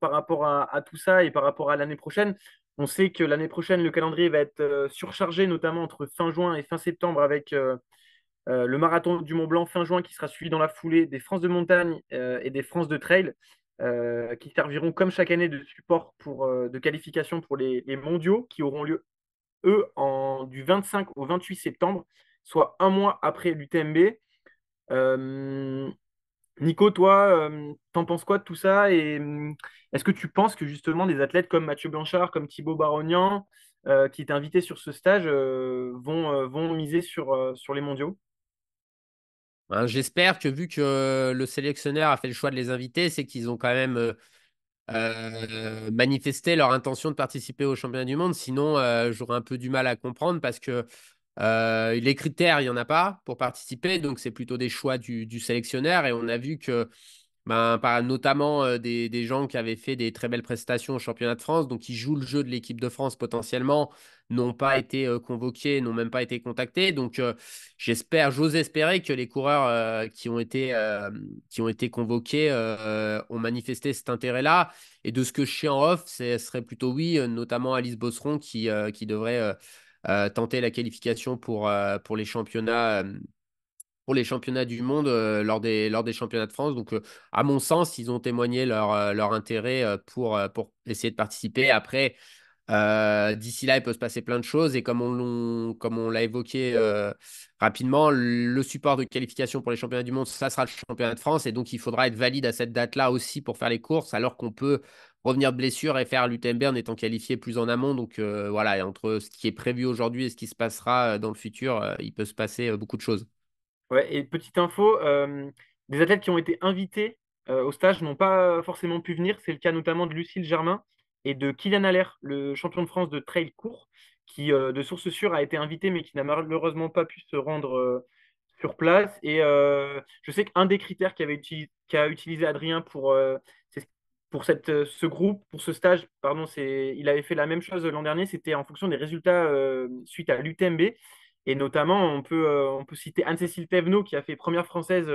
par rapport à tout ça et par rapport à l'année prochaine. On sait que l'année prochaine, le calendrier va être surchargé, notamment entre fin juin et fin septembre, avec le marathon du Mont Blanc fin juin qui sera suivi dans la foulée des France de montagne et des France de trail, qui serviront comme chaque année de support de qualification pour les mondiaux qui auront lieu, eux, du 25 au 28 septembre, soit un mois après l'UTMB. Euh, Nico, toi, t'en penses quoi de tout ça? Et est-ce que tu penses que justement des athlètes comme Mathieu Blanchard, comme Thibaut Barognan, qui étaient invités sur ce stage, vont miser sur les mondiaux? Ben, j'espère que vu que le sélectionneur a fait le choix de les inviter, c'est qu'ils ont quand même manifesté leur intention de participer au championnat du monde. Sinon, j'aurais un peu du mal à comprendre parce que les critères, il n'y en a pas pour participer. Donc, c'est plutôt des choix du sélectionneur. Et on a vu que ben, notamment des gens qui avaient fait des très belles prestations au championnat de France, donc qui jouent le jeu de l'équipe de France potentiellement, n'ont pas été convoqués, n'ont même pas été contactés. Donc j'ose espérer que les coureurs qui ont été convoqués ont manifesté cet intérêt-là. Et de ce que je sais en off, ce serait plutôt oui, notamment Alice Bosseron qui devrait tenter la qualification pour les championnats du monde lors des championnats de France. Donc, à mon sens, ils ont témoigné leur intérêt pour essayer de participer. Après, d'ici là, il peut se passer plein de choses. Et comme on l'a évoqué rapidement, le support de qualification pour les championnats du monde, ça sera le championnat de France. Et donc, il faudra être valide à cette date-là aussi pour faire les courses, alors qu'on peut revenir de blessure et faire l'UTMB en étant qualifié plus en amont. Donc, voilà, et entre ce qui est prévu aujourd'hui et ce qui se passera dans le futur, il peut se passer beaucoup de choses. Ouais, et petite info, des athlètes qui ont été invités au stage n'ont pas forcément pu venir. C'est le cas notamment de Lucille Germain et de Kylian Allaire, le champion de France de trail court, qui, de source sûre, a été invité, mais qui n'a malheureusement pas pu se rendre sur place. Et je sais qu'un des critères qu'a utilisé Adrien pour ce groupe, pour ce stage, pardon, il avait fait la même chose l'an dernier, c'était en fonction des résultats suite à l'UTMB. Et notamment, on peut citer Anne-Cécile Thévenot, qui a fait première française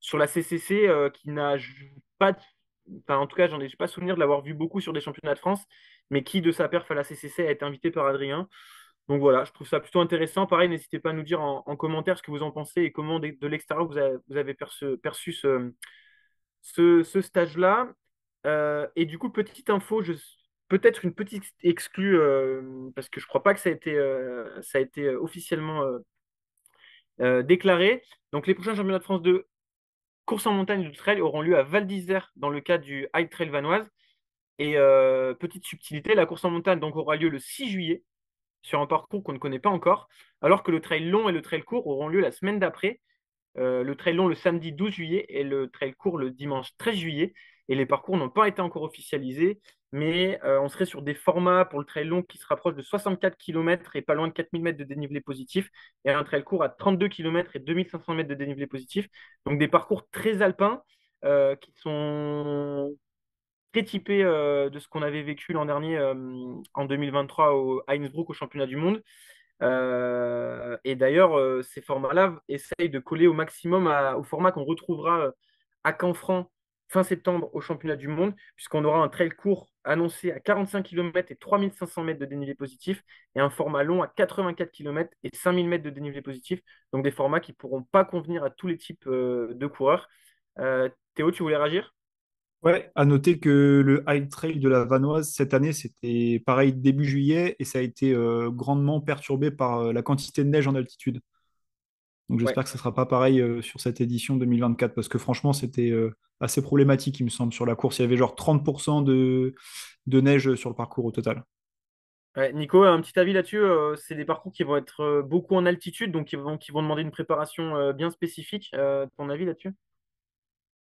sur la CCC, qui n'a pas, enfin, en tout cas, j'ai pas souvenir de l'avoir vu beaucoup sur des championnats de France, mais qui, de sa perf à la CCC, a été invité par Adrien. Donc voilà, je trouve ça plutôt intéressant. Pareil, n'hésitez pas à nous dire en commentaire ce que vous en pensez et comment, de l'extérieur, vous avez perçu ce stage-là. Et du coup, petite info, peut-être une petite exclue, parce que je crois pas que ça a été officiellement déclaré. Donc, les prochains championnats de France de course en montagne de trail auront lieu à Val d'Isère dans le cadre du High Trail Vanoise. Et petite subtilité, la course en montagne donc, aura lieu le 6 juillet sur un parcours qu'on ne connaît pas encore, alors que le trail long et le trail court auront lieu la semaine d'après, le trail long le samedi 12 juillet et le trail court le dimanche 13 juillet. Et les parcours n'ont pas été encore officialisés, mais on serait sur des formats pour le trail long qui se rapprochent de 64 km et pas loin de 4000 mètres de dénivelé positif, et un trail court à 32 km et 2500 mètres de dénivelé positif. Donc des parcours très alpins qui sont très typés de ce qu'on avait vécu l'an dernier en 2023 à Innsbruck au championnat du monde. Et d'ailleurs, ces formats-là essayent de coller au maximum au format qu'on retrouvera à Canfranc fin septembre au championnat du monde, puisqu'on aura un trail court annoncé à 45 km et 3500 mètres de dénivelé positif, et un format long à 84 km et 5000 mètres de dénivelé positif. Donc des formats qui ne pourront pas convenir à tous les types de coureurs. Théo, tu voulais réagir? Ouais, à noter que le High Trail de la Vanoise cette année, c'était pareil début juillet et ça a été grandement perturbé par la quantité de neige en altitude. Donc Ouais. j'espère que ce ne sera pas pareil sur cette édition 2024 parce que franchement, c'était assez problématique, il me semble, sur la course. Il y avait genre 30% de neige sur le parcours au total. Ouais, Nico, un petit avis là-dessus. C'est des parcours qui vont être beaucoup en altitude, donc qui vont demander une préparation bien spécifique. Ton avis là-dessus?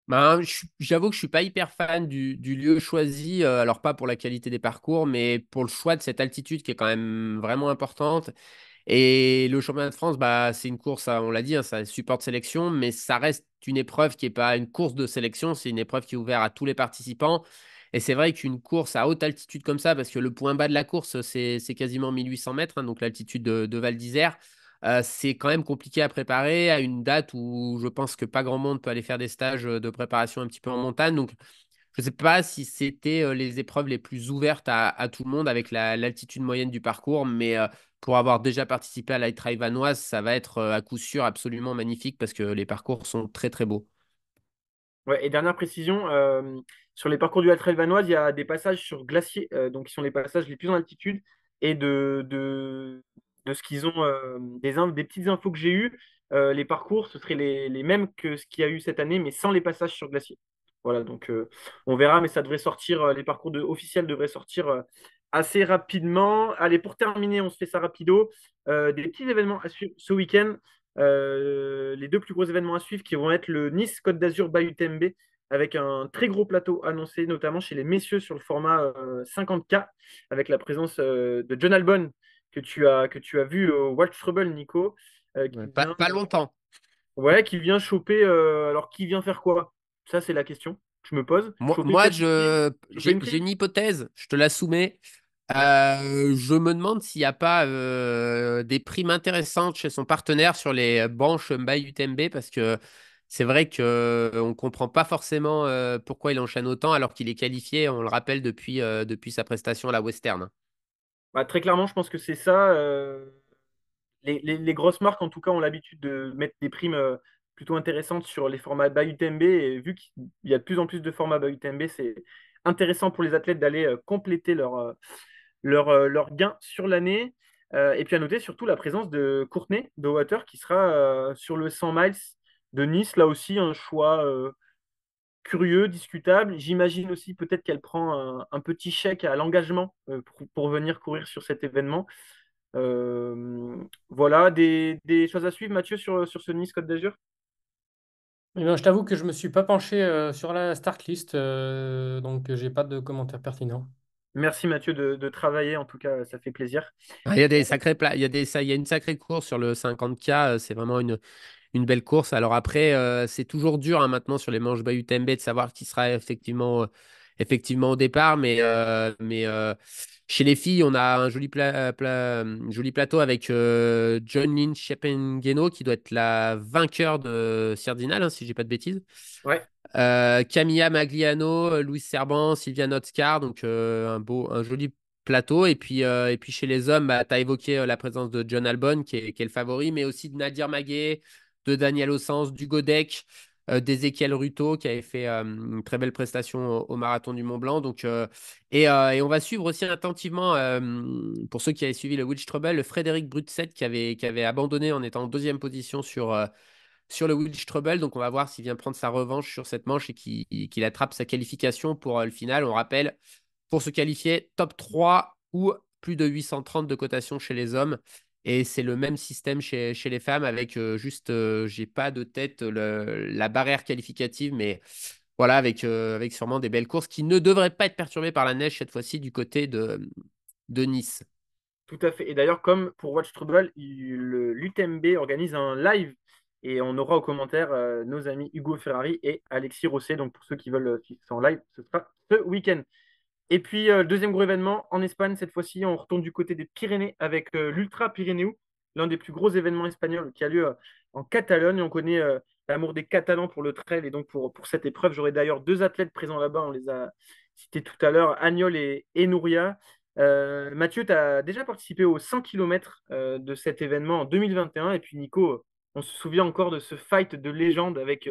Ben, j'avoue que je suis pas hyper fan du lieu choisi, alors pas pour la qualité des parcours, mais pour le choix de cette altitude qui est quand même vraiment importante. Et le championnat de France, bah, c'est une course, on l'a dit, hein, ça supporte sélection, mais ça reste une épreuve qui n'est pas une course de sélection, c'est une épreuve qui est ouverte à tous les participants. Et c'est vrai qu'une course à haute altitude comme ça, parce que le point bas de la course, c'est quasiment 1800 mètres, hein, donc l'altitude de Val d'Isère. c'est quand même compliqué à préparer à une date où je pense que pas grand monde peut aller faire des stages de préparation un petit peu en montagne. Donc, je ne sais pas si c'était les épreuves les plus ouvertes à tout le monde avec l'altitude moyenne du parcours, mais pour avoir déjà participé à l'Ight Trail vanoise, ça va être à coup sûr absolument magnifique parce que les parcours sont très très beaux. Ouais, et dernière précision, sur les parcours du Trail vanoise, il y a des passages sur glacier, donc qui sont les passages les plus en altitude. Et de ce qu'ils ont, des petites infos que j'ai eues, les parcours, ce seraient les mêmes que ce qu'il y a eu cette année, mais sans les passages sur glacier. Voilà, donc on verra, mais ça devrait sortir, les parcours officiels devraient sortir assez rapidement. Allez, pour terminer, on se fait ça rapido. Des petits événements à suivre ce week-end. Les deux plus gros événements à suivre qui vont être le Nice Côte d'Azur by UTMB avec un très gros plateau annoncé, notamment chez les messieurs sur le format 50K, avec la présence de John Albon que tu as vu au Watch Trouble, Nico, Ouais, qui pas, vient, pas longtemps. ouais, qui vient choper. Alors, qui vient faire quoi? Ça, c'est la question que je me pose. Moi, Choper moi, peut-être une prime? Choper une j'ai prime? une hypothèse, je te la soumets. Je me demande s'il n'y a pas des primes intéressantes chez son partenaire sur les branches by UTMB parce que c'est vrai qu'on ne comprend pas forcément pourquoi il enchaîne autant alors qu'il est qualifié, on le rappelle, depuis sa prestation à la Western. Bah, très clairement, je pense que c'est ça. Les grosses marques, en tout cas, ont l'habitude de mettre des primes plutôt intéressantes sur les formats bas UTMB. Et vu qu'il y a de plus en plus de formats bas UTMB, c'est intéressant pour les athlètes d'aller compléter leur gain sur l'année. Et puis à noter surtout la présence de Courtney Dauwalter qui sera sur le 100 miles de Nice. Là aussi, un choix curieux, discutable. J'imagine aussi peut-être qu'elle prend un petit chèque à l'engagement pour venir courir sur cet événement. Voilà, des choses à suivre, Mathieu, sur ce Nice Côte d'Azur? Eh bien, je t'avoue que je ne me suis pas penché sur la start list, donc j'ai pas de commentaires pertinents. Merci, Mathieu, de travailler. En tout cas, ça fait plaisir. Ah, il y a des sacrés il y a une sacrée course sur le 50K, c'est vraiment une belle course. Alors après, c'est toujours dur hein, maintenant sur les manches bas UTMB de savoir qui sera effectivement au départ. Mais chez les filles, on a un joli plateau avec John Lynn Chepengeno qui doit être la vainqueur de Cardinal, hein, si j'ai pas de bêtises. Ouais, Camilla Magliano, Luis Serban, Sylvia Notskar, donc un joli plateau. Et puis chez les hommes, bah, tu as évoqué la présence de John Albon, qui est le favori, mais aussi de Nadir Maguet, de Daniel Ossens, du Godec, d'Ezequiel Ruto, qui avait fait une très belle prestation au Marathon du Mont Blanc. Et on va suivre aussi attentivement, pour ceux qui avaient suivi le Witch Trouble, le Frédéric Brutset, qui avait abandonné en étant en deuxième position sur le Witch Trouble. Donc, on va voir s'il vient prendre sa revanche sur cette manche et qu'il attrape sa qualification pour le final. On rappelle, pour se qualifier, top 3 ou plus de 830 de cotation chez les hommes. Et c'est le même système chez les femmes avec juste, j'ai pas de tête, la barrière qualificative, mais voilà, avec sûrement des belles courses qui ne devraient pas être perturbées par la neige cette fois-ci du côté de Nice. tout à fait. Et d'ailleurs, comme pour Watch Trouble, l'UTMB organise un live et on aura aux commentaires nos amis Hugo Ferrari et Alexis Rosset. Donc, pour ceux qui veulent suivre ça en live, ce sera ce week-end. Et puis, deuxième gros événement en Espagne, cette fois-ci, on retourne du côté des Pyrénées avec l'Ultra Pyrénéo, l'un des plus gros événements espagnols qui a lieu en Catalogne. On connaît l'amour des Catalans pour le trail et donc pour cette épreuve, j'aurai d'ailleurs deux athlètes présents là-bas. On les a cités tout à l'heure, Agnol et Nouria. Mathieu, tu as déjà participé aux 100 km de cet événement en 2021. Et puis, Nico, on se souvient encore de ce fight de légende avec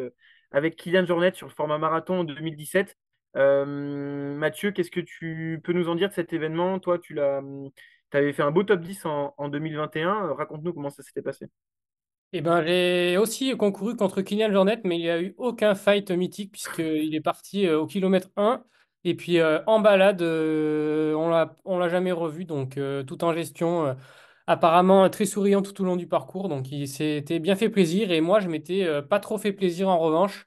Kylian Jornet sur le format marathon en 2017. Mathieu, qu'est-ce que tu peux nous en dire de cet événement? Toi, avais fait un beau top 10 en 2021. Raconte-nous comment ça s'était passé. Eh ben, j'ai aussi concouru contre Kylian Jornet, mais il n'y a eu aucun fight mythique puisqu'il est parti au kilomètre 1. Et puis en balade, on l'a jamais revu, donc tout en gestion. Apparemment très souriant tout au long du parcours, donc il s'était bien fait plaisir. Et moi, je m'étais pas trop fait plaisir en revanche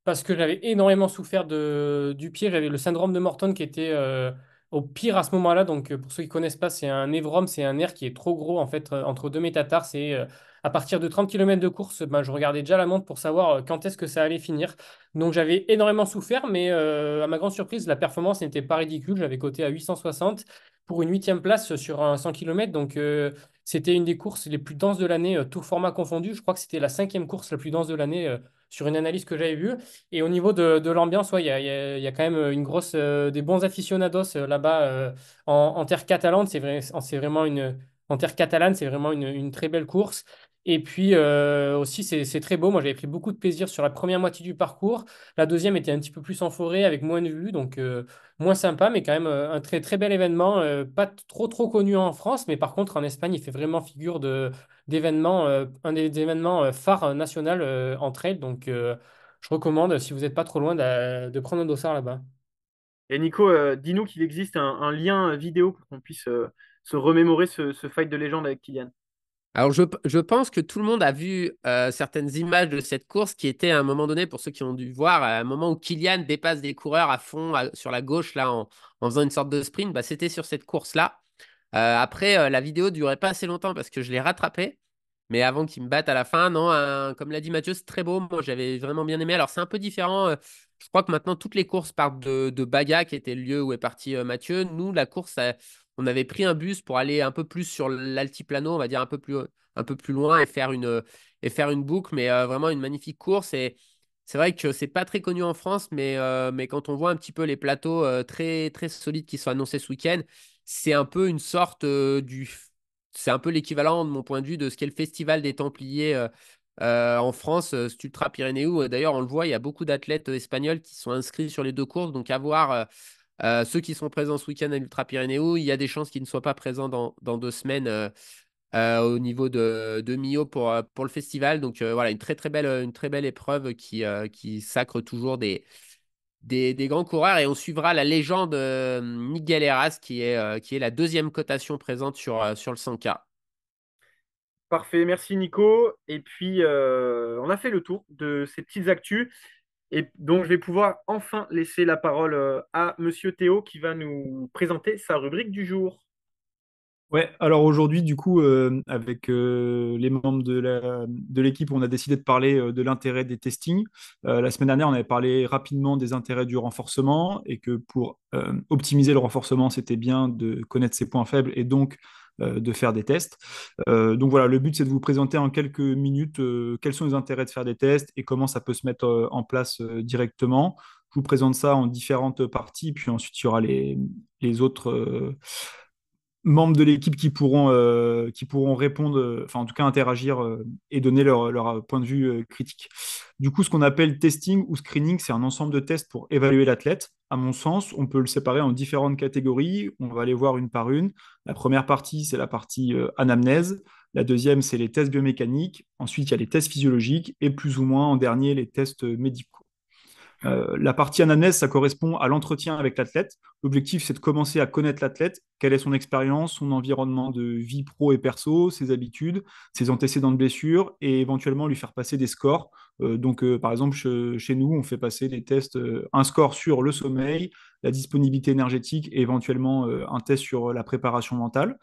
parce que j'avais énormément souffert du pied. J'avais le syndrome de Morton qui était au pire à ce moment-là. Donc pour ceux qui connaissent pas, c'est un névrome, c'est un nerf qui est trop gros en fait entre deux métatarses. Et à partir de 30 km de course, ben, je regardais déjà la montre pour savoir quand est-ce que ça allait finir. Donc j'avais énormément souffert, mais à ma grande surprise, la performance n'était pas ridicule. J'avais coté à 860 pour une huitième place sur un 100 km. Donc C'était une des courses les plus denses de l'année, tout format confondu. Je crois que c'était la cinquième course la plus dense de l'année sur une analyse que j'avais vue. Et au niveau de l'ambiance, ouais, il y a quand même une grosse, des bons aficionados là-bas en terre catalane. C'est vraiment en terre catalane, c'est vraiment une très belle course. Et puis aussi, c'est très beau. Moi, j'avais pris beaucoup de plaisir sur la première moitié du parcours. La deuxième était un petit peu plus en forêt avec moins de vues, donc moins sympa, mais quand même un très très bel événement. Pas trop connu en France, mais par contre en Espagne, il fait vraiment figure d'événement, un des événements phares national en trail. Donc je recommande, si vous n'êtes pas trop loin, de prendre un dossard là-bas. Et Nico, dis-nous qu'il existe un lien vidéo pour qu'on puisse se remémorer ce fight de légende avec Kylian. Alors, je pense que tout le monde a vu certaines images de cette course qui était à un moment donné, pour ceux qui ont dû voir, à un moment où Kylian dépasse des coureurs à fond sur la gauche, là, en faisant une sorte de sprint. Bah, c'était sur cette course-là. Après, la vidéo durait pas assez longtemps parce que je l'ai rattrapé. Mais avant qu'il me batte à la fin, non, comme l'a dit Mathieu, c'est très beau. Moi, j'avais vraiment bien aimé. Alors, c'est un peu différent. Je crois que maintenant, toutes les courses partent de Baga, qui était le lieu où est parti Mathieu. Nous, la course, on avait pris un bus pour aller un peu plus sur l'altiplano, on va dire un peu plus loin et faire une boucle. Mais vraiment, une magnifique course. Et c'est vrai que c'est pas très connu en France, mais quand on voit un petit peu les plateaux très, très solides qui sont annoncés ce week-end, c'est un peu une sorte c'est un peu l'équivalent de mon point de vue de ce qu'est le Festival des Templiers en France, cet Ultra Pyrénéo. D'ailleurs, on le voit, il y a beaucoup d'athlètes espagnols qui sont inscrits sur les deux courses. Donc, à voir ceux qui sont présents ce week-end à l'Ultra Pyrénéo. Il y a des chances qu'ils ne soient pas présents dans 2 semaines au niveau de Millau pour le festival. Donc, voilà, une très belle épreuve qui sacre toujours des grands coureurs et on suivra la légende Miguel Heras qui est la deuxième cotation présente sur le 100K. Parfait, merci Nico. Et puis, on a fait le tour de ces petites actus. Et donc, je vais pouvoir enfin laisser la parole à Monsieur Théo qui va nous présenter sa rubrique du jour. Ouais, alors aujourd'hui, du coup, avec les membres de l'équipe, on a décidé de parler de l'intérêt des testings. La semaine dernière, on avait parlé rapidement des intérêts du renforcement et que pour optimiser le renforcement, c'était bien de connaître ses points faibles et donc de faire des tests. Donc voilà, le but, c'est de vous présenter en quelques minutes quels sont les intérêts de faire des tests et comment ça peut se mettre en place directement. Je vous présente ça en différentes parties, puis ensuite, il y aura les autres membres de l'équipe qui pourront répondre, enfin en tout cas interagir et donner leur point de vue critique. Du coup, ce qu'on appelle testing ou screening, c'est un ensemble de tests pour évaluer l'athlète. À mon sens, on peut le séparer en différentes catégories. On va les voir une par une. La première partie, c'est la partie anamnèse. La deuxième, c'est les tests biomécaniques. Ensuite, il y a les tests physiologiques et plus ou moins en dernier, les tests médicaux. La partie anamnèse, ça correspond à l'entretien avec l'athlète. L'objectif, c'est de commencer à connaître l'athlète, quelle est son expérience, son environnement de vie pro et perso, ses habitudes, ses antécédents de blessures, et éventuellement lui faire passer des scores. Par exemple, chez nous, on fait passer des tests, un score sur le sommeil, la disponibilité énergétique et éventuellement un test sur la préparation mentale.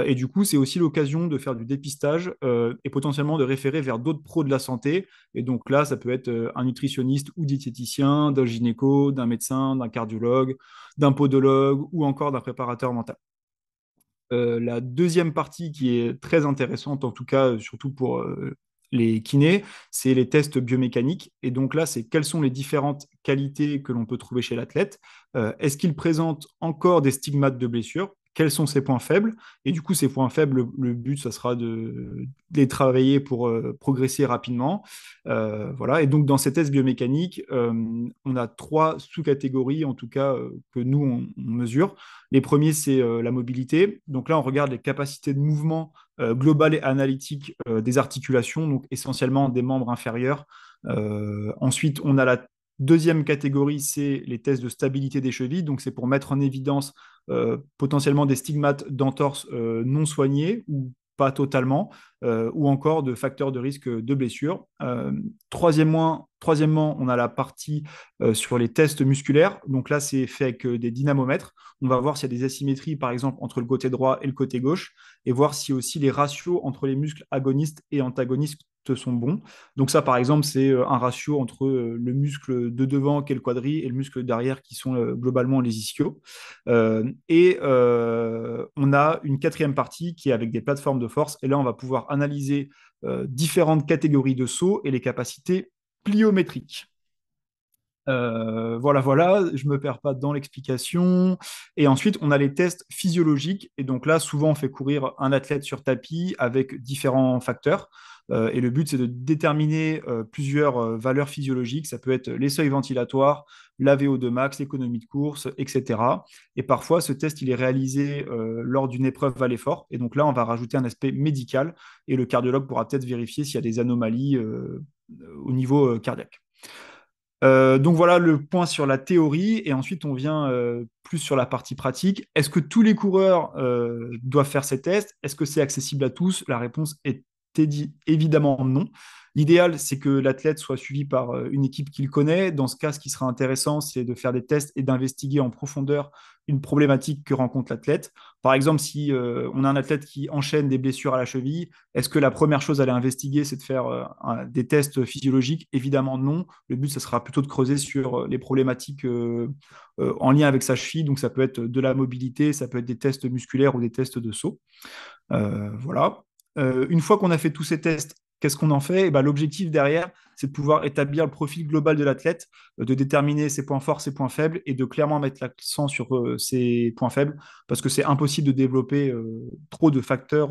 Et du coup, c'est aussi l'occasion de faire du dépistage et potentiellement de référer vers d'autres pros de la santé. Et donc là, ça peut être un nutritionniste ou diététicien, d'un gynéco, d'un médecin, d'un cardiologue, d'un podologue ou encore d'un préparateur mental. La deuxième partie qui est très intéressante, en tout cas, surtout pour les kinés, c'est les tests biomécaniques. Et donc là, c'est quelles sont les différentes qualités que l'on peut trouver chez l'athlète. Est-ce qu'il présente encore des stigmates de blessure? Quels sont ses points faibles? Et du coup, ces points faibles, le but, ça sera de les travailler pour progresser rapidement. Voilà. Et donc, dans ces tests biomécaniques, on a 3 sous-catégories, en tout cas, que nous, on mesure. Les premiers, c'est la mobilité. Donc là, on regarde les capacités de mouvement globales et analytiques des articulations, donc essentiellement des membres inférieurs. Ensuite, on a la deuxième catégorie, c'est les tests de stabilité des chevilles. Donc c'est pour mettre en évidence potentiellement des stigmates d'entorse non soignés ou pas totalement, ou encore de facteurs de risque de blessure. Troisièmement, on a la partie sur les tests musculaires. Donc là, c'est fait avec des dynamomètres. On va voir s'il y a des asymétries, par exemple, entre le côté droit et le côté gauche, et voir si aussi les ratios entre les muscles agonistes et antagonistes testes sont bons. Donc ça, par exemple, c'est un ratio entre le muscle de devant qui est le quadri et le muscle derrière qui sont globalement les ischios. On a une quatrième partie qui est avec des plateformes de force. Et là, on va pouvoir analyser différentes catégories de sauts et les capacités pliométriques. Voilà, je me perds pas dans l'explication. Et ensuite, on a les tests physiologiques. Et donc là, souvent, on fait courir un athlète sur tapis avec différents facteurs. Et le but, c'est de déterminer plusieurs valeurs physiologiques. Ça peut être les seuils ventilatoires, la VO2 max, l'économie de course, etc. Et parfois, ce test, il est réalisé lors d'une épreuve à l'effort. Et donc là, on va rajouter un aspect médical. Et le cardiologue pourra peut-être vérifier s'il y a des anomalies au niveau cardiaque. Donc voilà le point sur la théorie et ensuite on vient plus sur la partie pratique. Est-ce que tous les coureurs doivent faire ces tests? Est-ce que c'est accessible à tous? La réponse est évidemment non. L'idéal, c'est que l'athlète soit suivi par une équipe qu'il connaît. Dans ce cas, ce qui sera intéressant, c'est de faire des tests et d'investiguer en profondeur une problématique que rencontre l'athlète. Par exemple, si on a un athlète qui enchaîne des blessures à la cheville, est-ce que la première chose à aller investiguer, c'est de faire des tests physiologiques? Évidemment, non. Le but, ce sera plutôt de creuser sur les problématiques en lien avec sa cheville. Donc, ça peut être de la mobilité, ça peut être des tests musculaires ou des tests de saut. Voilà. Une fois qu'on a fait tous ces tests, qu'est-ce qu'on en fait? Eh ben, l'objectif derrière, c'est de pouvoir établir le profil global de l'athlète, de déterminer ses points forts, ses points faibles, et de clairement mettre l'accent sur ses points faibles, parce que c'est impossible de développer trop de facteurs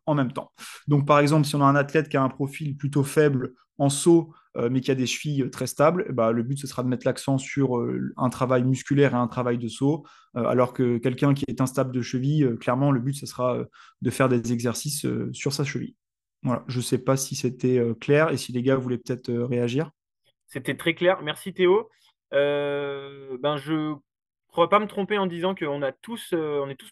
en même temps. Donc, par exemple, si on a un athlète qui a un profil plutôt faible en saut, mais qui a des chevilles très stables, eh ben, le but, ce sera de mettre l'accent sur un travail musculaire et un travail de saut, alors que quelqu'un qui est instable de cheville, clairement, le but, ce sera de faire des exercices sur sa cheville. Voilà, je ne sais pas si c'était clair et si les gars voulaient peut-être réagir. C'était très clair. Merci Théo. Ben, je crois pas me tromper en disant on est tous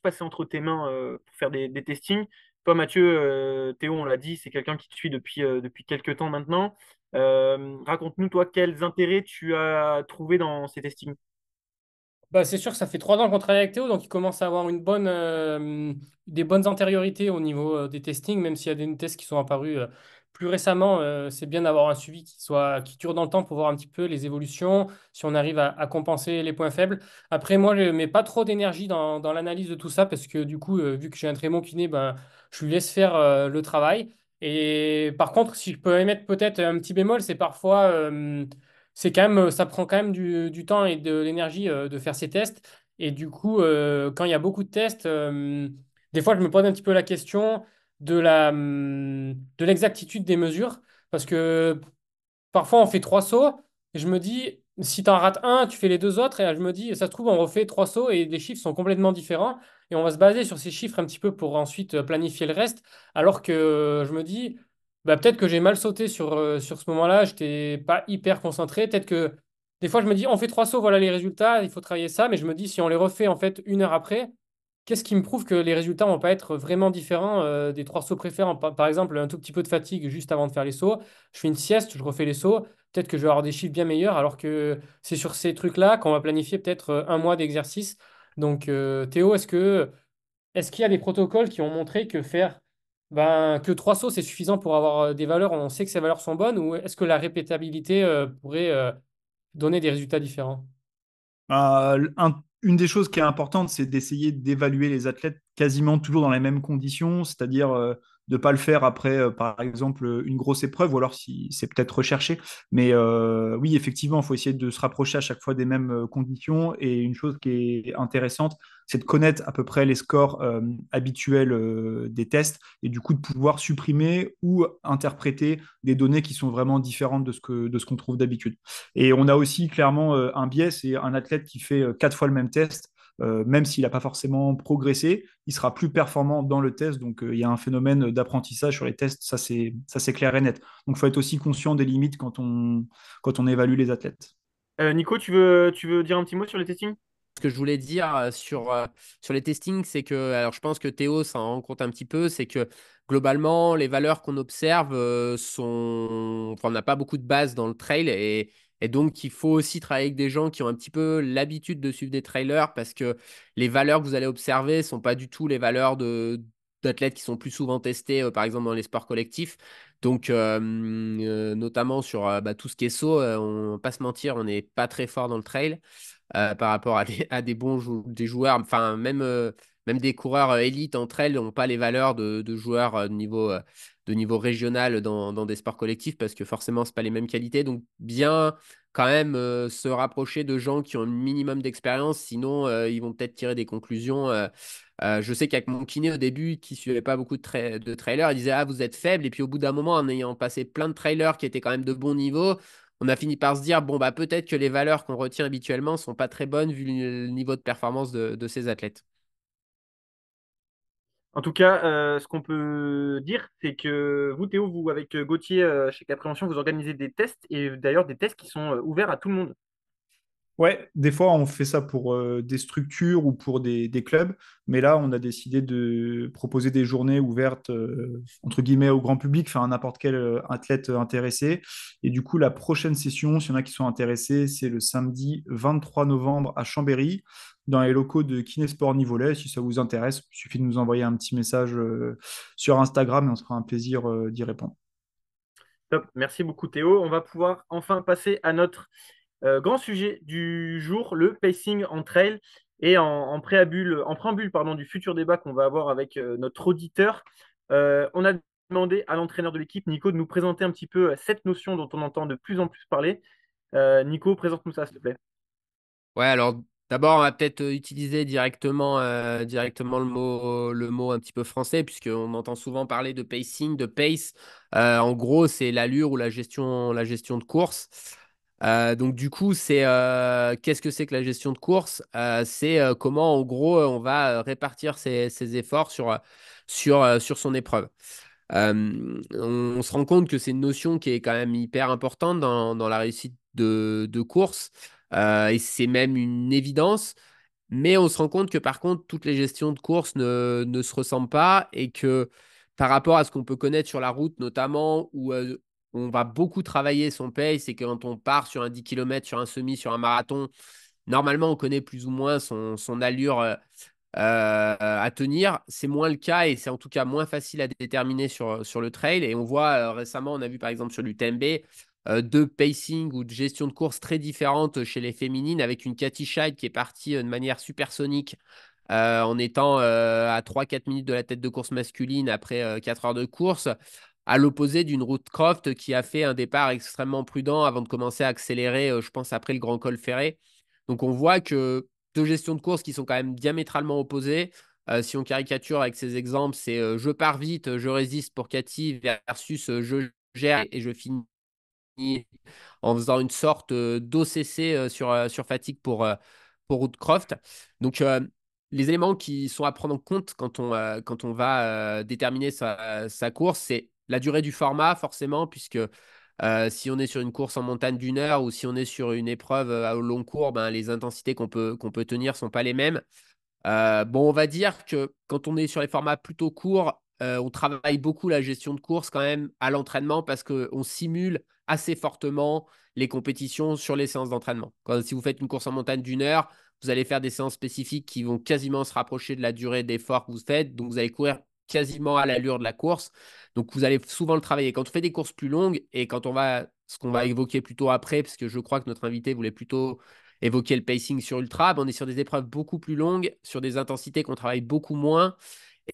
passés entre tes mains pour faire des testings. Toi, Mathieu, Théo, on l'a dit, c'est quelqu'un qui te suit depuis quelques temps maintenant. Raconte-nous, toi, quels intérêts tu as trouvé dans ces testings. Bah, c'est sûr que ça fait 3 ans qu'on travaille avec Théo, donc il commence à avoir des bonnes antériorités au niveau des testings, même s'il y a des tests qui sont apparus plus récemment. C'est bien d'avoir un suivi qui dure dans le temps pour voir un petit peu les évolutions, si on arrive à compenser les points faibles. Après, moi, je ne mets pas trop d'énergie dans l'analyse de tout ça, parce que du coup, vu que j'ai un très bon kiné, ben, je lui laisse faire le travail. Et par contre, si je peux émettre peut-être un petit bémol, c'est parfois c'est quand même, ça prend quand même du temps et de l'énergie de faire ces tests. Et du coup, quand il y a beaucoup de tests, des fois, je me pose un petit peu la question de l'exactitude des mesures. Parce que parfois, on fait 3 sauts et je me dis, si tu en rates un, tu fais les deux autres. Et je me dis, ça se trouve, on refait 3 sauts et les chiffres sont complètement différents. Et on va se baser sur ces chiffres un petit peu pour ensuite planifier le reste. Alors que je me dis, bah, peut-être que j'ai mal sauté sur ce moment-là. Je n'étais pas hyper concentré. Peut-être que des fois, je me dis, on fait 3 sauts, voilà les résultats, il faut travailler ça. Mais je me dis, si on les refait en fait 1 heure après, qu'est-ce qui me prouve que les résultats vont pas être vraiment différents des 3 sauts préférents? Par exemple, un tout petit peu de fatigue juste avant de faire les sauts. Je fais une sieste, je refais les sauts. Peut-être que je vais avoir des chiffres bien meilleurs, alors que c'est sur ces trucs-là qu'on va planifier peut-être un mois d'exercice. Donc, Théo, est-ce qu'il y a des protocoles qui ont montré que 3 sauts, c'est suffisant pour avoir des valeurs, on sait que ces valeurs sont bonnes, ou est-ce que la répétabilité pourrait donner des résultats différents? Une des choses qui est importante, c'est d'essayer d'évaluer les athlètes quasiment toujours dans les mêmes conditions, c'est-à-dire de ne pas le faire après, par exemple, une grosse épreuve, ou alors si c'est peut-être recherché. Mais oui, effectivement, il faut essayer de se rapprocher à chaque fois des mêmes conditions. Et une chose qui est intéressante, c'est de connaître à peu près les scores habituels des tests et du coup de pouvoir supprimer ou interpréter des données qui sont vraiment différentes de ce qu'on trouve d'habitude. Et on a aussi clairement un biais, c'est un athlète qui fait 4 fois le même test, même s'il n'a pas forcément progressé, il sera plus performant dans le test. Donc il y a un phénomène d'apprentissage sur les tests, ça c'est clair et net. Donc il faut être aussi conscient des limites quand on évalue les athlètes. Nico, tu veux dire un petit mot sur les testings? Ce que je voulais dire sur les testings, c'est que, alors je pense que Théo s'en rend compte un petit peu, c'est que globalement, les valeurs qu'on observe enfin, on n'a pas beaucoup de base dans le trail et donc il faut aussi travailler avec des gens qui ont un petit peu l'habitude de suivre des trailers parce que les valeurs que vous allez observer ne sont pas du tout les valeurs d'athlètes qui sont plus souvent testés, par exemple dans les sports collectifs. Donc, notamment sur tout ce qui est saut, on va pas se mentir, on n'est pas très fort dans le trail par rapport à des des joueurs, enfin, même des coureurs élites entre elles n'ont pas les valeurs de joueurs de niveau régional dans des sports collectifs parce que forcément, c'est pas les mêmes qualités. Donc, bien quand même se rapprocher de gens qui ont un minimum d'expérience, sinon ils vont peut-être tirer des conclusions. Je sais qu'avec mon kiné au début, qui suivait pas beaucoup de trailers, il disait ah vous êtes faible et puis au bout d'un moment en ayant passé plein de trailers qui étaient quand même de bon niveau, on a fini par se dire bon bah peut-être que les valeurs qu'on retient habituellement sont pas très bonnes vu le niveau de performance de ces athlètes. En tout cas, ce qu'on peut dire, c'est que vous, Théo, vous, avec Gauthier chez Capréhension, vous organisez des tests et d'ailleurs des tests qui sont ouverts à tout le monde. Ouais, des fois on fait ça pour des structures ou pour des clubs, mais là on a décidé de proposer des journées ouvertes entre guillemets au grand public, enfin à n'importe quel athlète intéressé. Et du coup la prochaine session, s'il y en a qui sont intéressés, c'est le samedi 23 novembre à Chambéry, dans les locaux de Kinésport Nivolais. Si ça vous intéresse, il suffit de nous envoyer un petit message sur Instagram et on sera un plaisir d'y répondre. Top, merci beaucoup Théo. On va pouvoir enfin passer à notre grand sujet du jour, le pacing en trail. Et en préambule pardon, du futur débat qu'on va avoir avec notre auditeur, on a demandé à l'entraîneur de l'équipe, Nico, de nous présenter un petit peu cette notion dont on entend de plus en plus parler. Nico, présente-nous ça, s'il te plaît. Ouais, alors d'abord, on va peut-être utiliser directement le mot un petit peu français, puisqu'on entend souvent parler de pacing, de pace. En gros, c'est l'allure ou la gestion de course. Donc du coup, qu'est-ce que c'est que la gestion de course? C'est comment, en gros, on va répartir ses efforts sur son épreuve. On se rend compte que c'est une notion qui est quand même hyper importante dans la réussite de course. Et c'est même une évidence. Mais on se rend compte que par contre, toutes les gestions de course ne se ressemblent pas et que par rapport à ce qu'on peut connaître sur la route, notamment où on va beaucoup travailler son pace, c'est quand on part sur un 10 km, sur un semi, sur un marathon, normalement on connaît plus ou moins son allure à tenir. C'est moins le cas et c'est en tout cas moins facile à déterminer sur le trail. Et on voit récemment, on a vu par exemple sur l'UTMB, deux pacing ou de gestion de course très différentes chez les féminines, avec une Cathy Scheid qui est partie de manière supersonique en étant à 3-4 minutes de la tête de course masculine après 4 heures de course, à l'opposé d'une Ruth Croft qui a fait un départ extrêmement prudent avant de commencer à accélérer, je pense, après le Grand Col Ferré. Donc on voit que deux gestions de course qui sont quand même diamétralement opposées. Si on caricature avec ces exemples, c'est je pars vite, je résiste pour Cathy versus je gère et je finis en faisant une sorte d'OCC sur fatigue pour Woodcroft. Donc, les éléments qui sont à prendre en compte quand on va déterminer sa course, c'est la durée du format, forcément, puisque si on est sur une course en montagne d'une heure ou si on est sur une épreuve au long cours, ben, les intensités qu'on peut tenir ne sont pas les mêmes. Bon, on va dire que quand on est sur les formats plutôt courts, on travaille beaucoup la gestion de course quand même à l'entraînement parce qu'on simule assez fortement les compétitions sur les séances d'entraînement. Si vous faites une course en montagne d'une heure, vous allez faire des séances spécifiques qui vont quasiment se rapprocher de la durée d'effort que vous faites. Donc, vous allez courir quasiment à l'allure de la course. Donc, vous allez souvent le travailler. Quand on fait des courses plus longues et ce qu'on va évoquer plutôt après, parce que je crois que notre invité voulait plutôt évoquer le pacing sur ultra, ben on est sur des épreuves beaucoup plus longues, sur des intensités qu'on travaille beaucoup moins.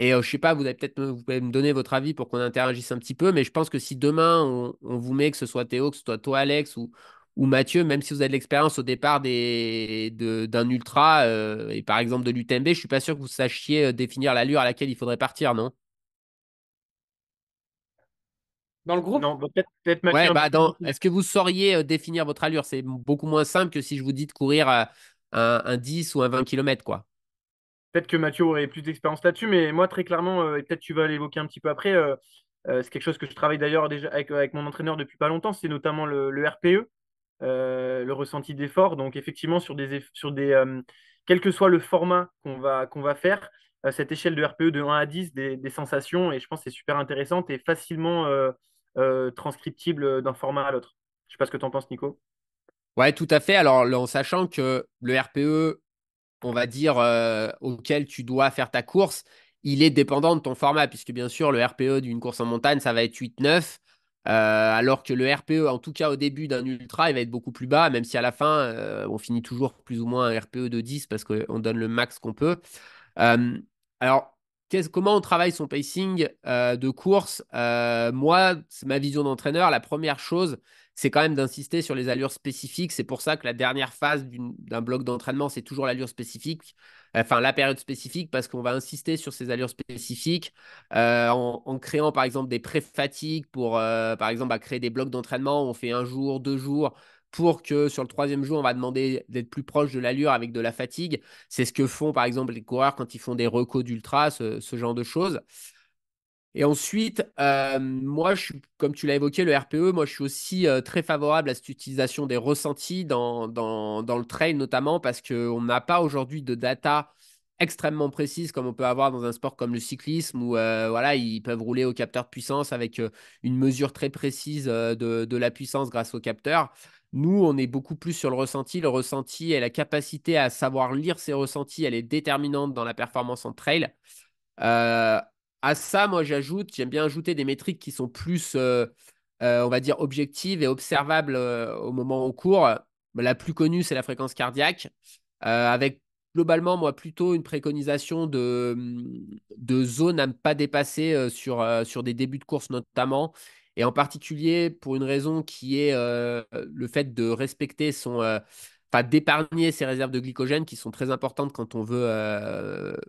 Et je sais pas, vous pouvez me donner votre avis pour qu'on interagisse un petit peu, mais je pense que si demain on vous met, que ce soit Théo, que ce soit toi Alex ou Mathieu, même si vous avez de l'expérience au départ d'un ultra et par exemple de l'UTMB, je suis pas sûr que vous sachiez définir l'allure à laquelle il faudrait partir, non? Dans le groupe? Non, bah, peut-être Mathieu Ouais, un peu bah plus rapide. est-ce que vous sauriez définir votre allure? C'est beaucoup moins simple que si je vous dis de courir un 10 ou un 20 km, quoi. Peut-être que Mathieu aurait plus d'expérience là-dessus, mais moi, très clairement, et peut-être tu vas l'évoquer un petit peu après, c'est quelque chose que je travaille d'ailleurs déjà avec mon entraîneur depuis pas longtemps, c'est notamment le RPE, le ressenti d'effort. Donc, effectivement, quel que soit le format qu'on va faire, cette échelle de RPE de 1 à 10, des sensations, et je pense que c'est super intéressante et facilement transcriptible d'un format à l'autre. Je sais pas ce que tu en penses, Nico. Ouais, tout à fait. Alors, en sachant que le RPE, on va dire, auquel tu dois faire ta course, il est dépendant de ton format, puisque bien sûr, le RPE d'une course en montagne, ça va être 8-9. Alors que le RPE, en tout cas au début d'un ultra, il va être beaucoup plus bas, même si à la fin, on finit toujours plus ou moins un RPE de 10 parce qu'on donne le max qu'on peut. Euh, alors, comment on travaille son pacing de course? Moi, c'est ma vision d'entraîneur. La première chose, c'est quand même d'insister sur les allures spécifiques. C'est pour ça que la dernière phase d'un bloc d'entraînement, c'est toujours l'allure spécifique, enfin la période spécifique, parce qu'on va insister sur ces allures spécifiques en créant par exemple des pré-fatigues pour, par exemple, créer des blocs d'entraînement. On fait un jour, 2 jours, pour que sur le troisième jour, on va demander d'être plus proche de l'allure avec de la fatigue. C'est ce que font par exemple les coureurs quand ils font des recos d'ultra, ce genre de choses. Et ensuite, moi, comme tu l'as évoqué, le RPE, moi, je suis aussi très favorable à cette utilisation des ressentis dans le trail, notamment parce qu'on n'a pas aujourd'hui de data extrêmement précise comme on peut avoir dans un sport comme le cyclisme où voilà, ils peuvent rouler au capteur de puissance avec une mesure très précise de la puissance grâce au capteur. Nous, on est beaucoup plus sur le ressenti. Le ressenti et la capacité à savoir lire ses ressentis, elle est déterminante dans la performance en trail. Euh, à ça, moi, j'aime bien ajouter des métriques qui sont plus, on va dire, objectives et observables au moment où on court. La plus connue, c'est la fréquence cardiaque, avec globalement, moi, plutôt une préconisation de zones à ne pas dépasser sur des débuts de course notamment, et en particulier pour une raison qui est le fait de respecter enfin, d'épargner ses réserves de glycogène qui sont très importantes quand on veut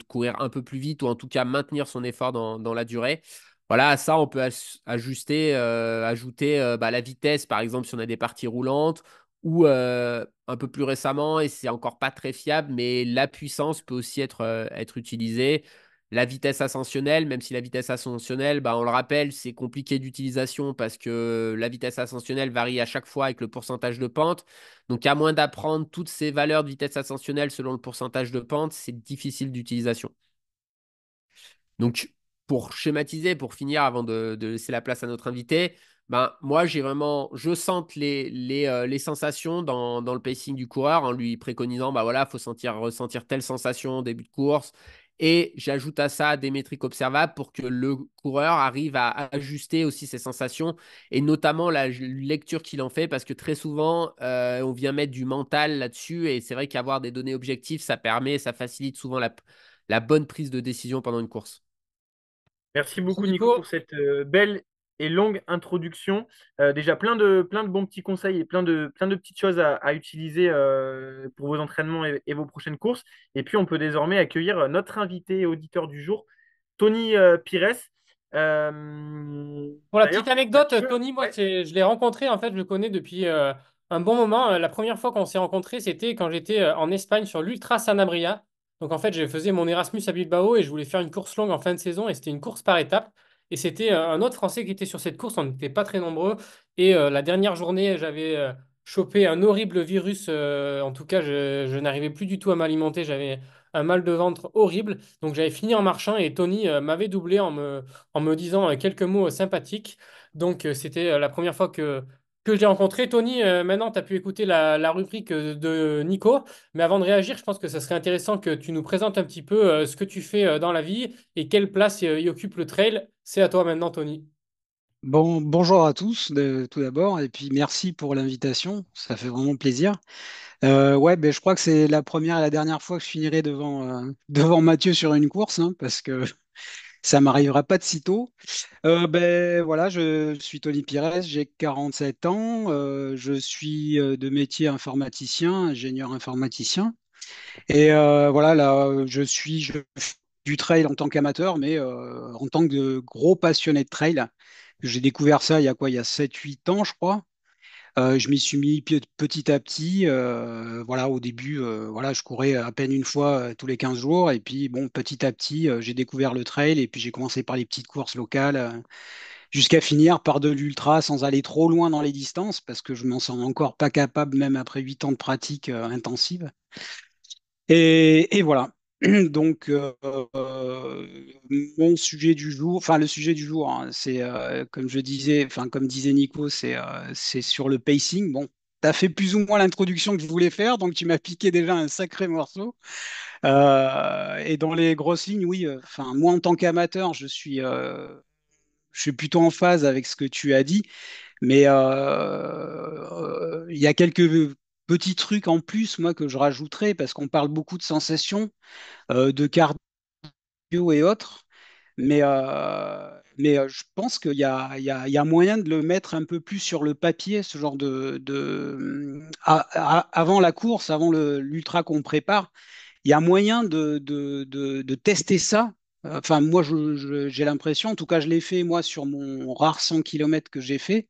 courir un peu plus vite ou en tout cas maintenir son effort dans la durée. Voilà, à ça, on peut ajouter la vitesse, par exemple, si on a des parties roulantes, ou un peu plus récemment, et c'est encore pas très fiable, mais la puissance peut aussi être utilisée. La vitesse ascensionnelle, même si la vitesse ascensionnelle, on le rappelle, c'est compliqué d'utilisation parce que la vitesse ascensionnelle varie à chaque fois avec le pourcentage de pente. Donc, à moins d'apprendre toutes ces valeurs de vitesse ascensionnelle selon le pourcentage de pente, c'est difficile d'utilisation. Donc, pour schématiser, pour finir, avant de laisser la place à notre invité, moi, je sente les sensations dans le pacing du coureur en lui préconisant, voilà, faut ressentir telle sensation au début de course. Et j'ajoute à ça des métriques observables pour que le coureur arrive à ajuster aussi ses sensations et notamment la lecture qu'il en fait parce que très souvent, on vient mettre du mental là-dessus et c'est vrai qu'avoir des données objectives, ça facilite souvent la bonne prise de décision pendant une course. Merci Merci beaucoup, Nico, pour Nico. cette belle et longue introduction. Déjà, plein de bons petits conseils et plein de petites choses à utiliser pour vos entraînements et vos prochaines courses. Et puis, on peut désormais accueillir notre invité et auditeur du jour, Tony Pires. Pour la petite D'ailleurs, bah, anecdote, Tony, moi, ouais. je l'ai rencontré, en fait, je le connais depuis un bon moment. La première fois qu'on s'est rencontrés, c'était quand j'étais en Espagne sur l'Ultra Sanabria. Donc, en fait, je faisais mon Erasmus à Bilbao et je voulais faire une course longue en fin de saison et c'était une course par étape. Et c'était un autre Français qui était sur cette course, on n'était pas très nombreux. Et la dernière journée, j'avais chopé un horrible virus. En tout cas, je n'arrivais plus du tout à m'alimenter. J'avais un mal de ventre horrible. Donc, j'avais fini en marchant et Tony m'avait doublé en me disant quelques mots sympathiques. Donc, c'était la première fois que je l'ai rencontré. Tony, maintenant, tu as pu écouter la rubrique de Nico. Mais avant de réagir, je pense que ça serait intéressant que tu nous présentes un petit peu ce que tu fais dans la vie et quelle place y occupe le trail. C'est à toi maintenant, Tony. Bonjour à tous, tout d'abord, et puis merci pour l'invitation, ça fait vraiment plaisir. Ouais, ben, je crois que c'est la première et la dernière fois que je finirai devant Mathieu sur une course, hein, parce que ça m'arrivera pas de sitôt. Ben, voilà, je suis Tony Pires, j'ai 47 ans, je suis de métier informaticien, ingénieur informaticien, et voilà, là, je fais du trail en tant qu'amateur, mais en tant que gros passionné de trail. J'ai découvert ça il y a quoi? Il y a 7 8 ans, je crois. Je m'y suis mis petit à petit. Voilà, au début, voilà, je courais à peine une fois tous les 15 jours. Et puis, bon, petit à petit, j'ai découvert le trail. Et puis, j'ai commencé par les petites courses locales jusqu'à finir par de l'ultra sans aller trop loin dans les distances parce que je m'en sens encore pas capable, même après 8 ans de pratique intensive. Et voilà. Donc, mon sujet du jour, enfin le sujet du jour, hein, c'est comme je disais, enfin comme disait Nico, c'est sur le pacing. Bon, tu as fait plus ou moins l'introduction que je voulais faire, donc tu m'as piqué déjà un sacré morceau. Et dans les grosses lignes, oui, enfin moi en tant qu'amateur, je suis je suis plutôt en phase avec ce que tu as dit, mais il y a quelques petits trucs en plus, moi, que je rajouterais, parce qu'on parle beaucoup de sensations, de cardio et autres. Mais je pense qu'il y a, il y a moyen de le mettre un peu plus sur le papier, ce genre avant la course, avant l'ultra qu'on prépare, il y a moyen de tester ça. Enfin, moi, j'ai l'impression, en tout cas, je l'ai fait, moi, sur mon rare 100 km que j'ai fait,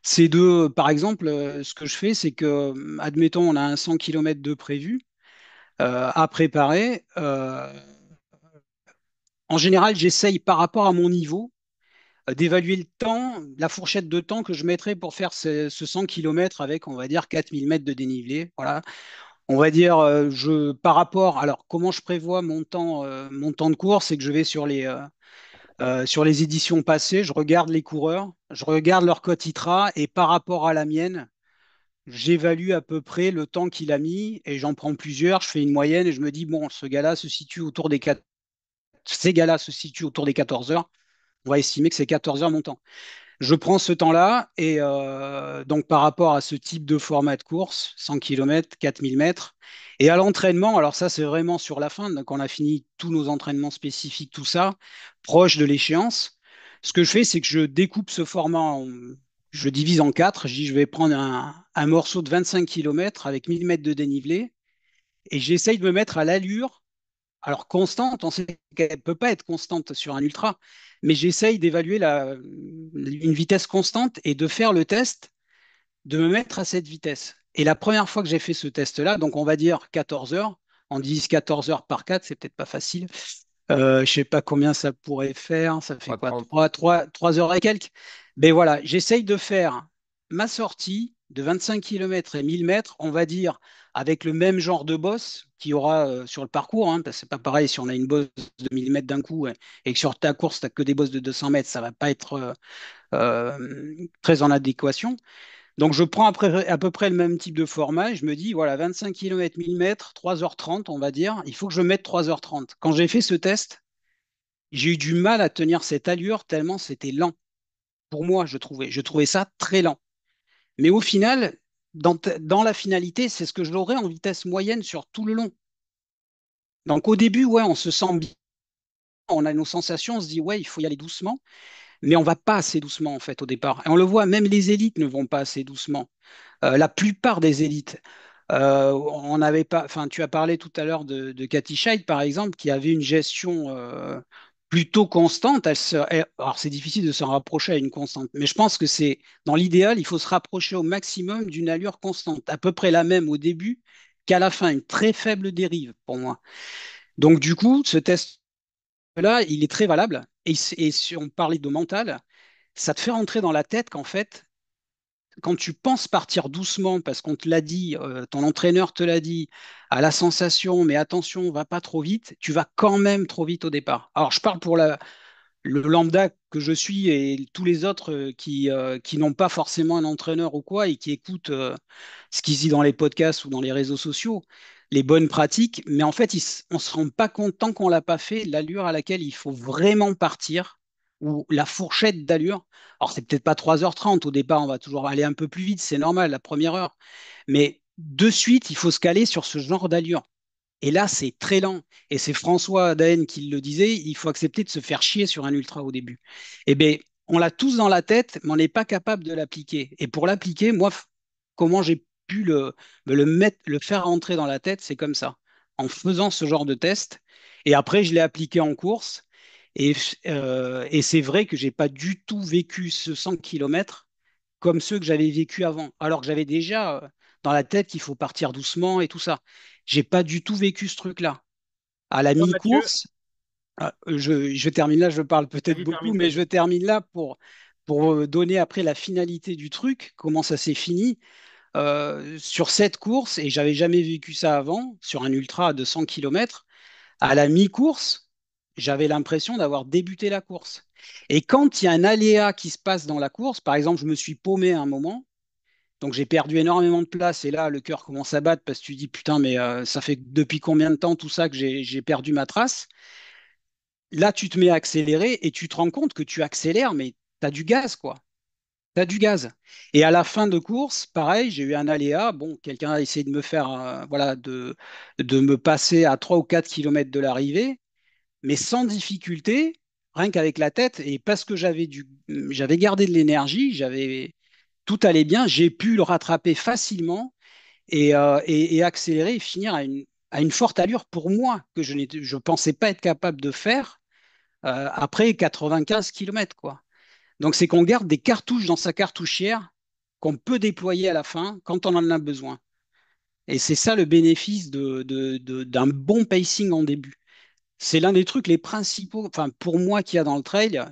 c'est par exemple, ce que je fais, c'est que, admettons, on a un 100 km de prévu à préparer. En général, j'essaye par rapport à mon niveau d'évaluer le temps, la fourchette de temps que je mettrais pour faire ce 100 km avec, on va dire, 4000 mètres de dénivelé. Voilà. On va dire, par rapport, alors comment je prévois mon temps de course, c'est que je vais sur les éditions passées, je regarde les coureurs, je regarde leur cote ITRA et par rapport à la mienne, j'évalue à peu près le temps qu'il a mis et j'en prends plusieurs, je fais une moyenne et je me dis, bon, ces gars-là se situent autour des 14 heures. On va estimer que c'est 14 heures mon temps. Je prends ce temps-là et donc par rapport à ce type de format de course, 100 km, 4000 mètres, et à l'entraînement, alors ça c'est vraiment sur la fin, donc on a fini tous nos entraînements spécifiques, tout ça, proche de l'échéance. Ce que je fais, c'est que je découpe ce format, je divise en quatre, je dis je vais prendre un morceau de 25 km avec 1000 mètres de dénivelé et j'essaye de me mettre à l'allure alors constante, on sait qu'elle ne peut pas être constante sur un ultra, mais j'essaye d'évaluer une vitesse constante et de faire le test, de me mettre à cette vitesse. Et la première fois que j'ai fait ce test-là, donc on va dire 14 heures, on divise 14 heures par 4, c'est peut-être pas facile. Je ne sais pas combien ça pourrait faire, ça fait quoi? 3,30. 3 heures et quelques. Mais voilà, j'essaye de faire ma sortie de 25 km et 1000 mètres, on va dire, avec le même genre de bosse qu'il y aura sur le parcours, hein, parce que c'est pas pareil si on a une bosse de 1000 mètres d'un coup et que sur ta course, tu n'as que des bosses de 200 mètres, ça va pas être très en adéquation. Donc je prends à peu près le même type de format et je me dis, voilà, 25 km, 1000 mètres, 3h30, on va dire, il faut que je mette 3h30. Quand j'ai fait ce test, j'ai eu du mal à tenir cette allure tellement c'était lent. Pour moi, je trouvais ça très lent. Mais au final, dans la finalité, c'est ce que je l'aurais en vitesse moyenne sur tout le long. Donc au début, ouais, on se sent bien, on a nos sensations, on se dit, ouais, il faut y aller doucement, mais on va pas assez doucement en fait au départ. Et on le voit, même les élites ne vont pas assez doucement. La plupart des élites. On n'avait pas, enfin, tu as parlé tout à l'heure de Cathy Scheid, par exemple, qui avait une gestion plutôt constante. Alors, c'est difficile de s'en rapprocher à une constante, mais je pense que c'est dans l'idéal, il faut se rapprocher au maximum d'une allure constante, à peu près la même au début qu'à la fin, une très faible dérive pour moi. Donc, du coup, ce test-là, il est très valable. Et si on parlait de mental, ça te fait rentrer dans la tête qu'en fait, quand tu penses partir doucement parce qu'on te l'a dit, ton entraîneur te l'a dit, à la sensation, mais attention, va pas trop vite, tu vas quand même trop vite au départ. Alors, je parle pour le lambda que je suis et tous les autres qui n'ont pas forcément un entraîneur ou quoi et qui écoutent ce qui se dit dans les podcasts ou dans les réseaux sociaux, les bonnes pratiques, mais en fait, on ne se rend pas compte tant qu'on ne l'a pas fait, l'allure à laquelle il faut vraiment partir ou la fourchette d'allure. Alors, c'est peut-être pas 3h30 au départ, on va toujours aller un peu plus vite, c'est normal, la première heure. Mais de suite, il faut se caler sur ce genre d'allure. Et là, c'est très lent. Et c'est François Daen qui le disait, il faut accepter de se faire chier sur un ultra au début. Eh bien, on l'a tous dans la tête, mais on n'est pas capable de l'appliquer. Et pour l'appliquer, moi, comment j'ai pu le faire rentrer dans la tête, c'est comme ça, en faisant ce genre de test. Et après, je l'ai appliqué en course. Et c'est vrai que j'ai pas du tout vécu ce 100 km comme ceux que j'avais vécu avant, alors que j'avais déjà dans la tête qu'il faut partir doucement et tout ça. J'ai pas du tout vécu ce truc-là. À la Toi, Mathieu, mi-course, je termine là, je parle peut-être vas-y, beaucoup, termine, mais je vas-y. termine là pour donner après la finalité du truc, comment ça s'est fini. Sur cette course, et j'avais jamais vécu ça avant, sur un ultra de 100 km, à la mi-course, j'avais l'impression d'avoir débuté la course. Et quand il y a un aléa qui se passe dans la course, par exemple, je me suis paumé à un moment, donc j'ai perdu énormément de place, et là, le cœur commence à battre parce que tu dis, putain, mais ça fait depuis combien de temps tout ça que j'ai perdu ma trace? Là, tu te mets à accélérer et tu te rends compte que tu accélères, mais as du gaz, quoi. Tu as du gaz. Et à la fin de course, pareil, j'ai eu un aléa. Bon, quelqu'un a essayé de me faire, voilà, de me passer à 3 ou 4 kilomètres de l'arrivée, mais sans difficulté, rien qu'avec la tête. Et parce que j'avais gardé de l'énergie, tout allait bien, j'ai pu le rattraper facilement et accélérer et finir à une forte allure pour moi, que je pensais pas être capable de faire après 95 kilomètres, quoi. Donc, c'est qu'on garde des cartouches dans sa cartouchière qu'on peut déployer à la fin quand on en a besoin. Et c'est ça le bénéfice d'un bon pacing en début. C'est l'un des trucs les principaux, enfin pour moi qu'il y a dans le trail,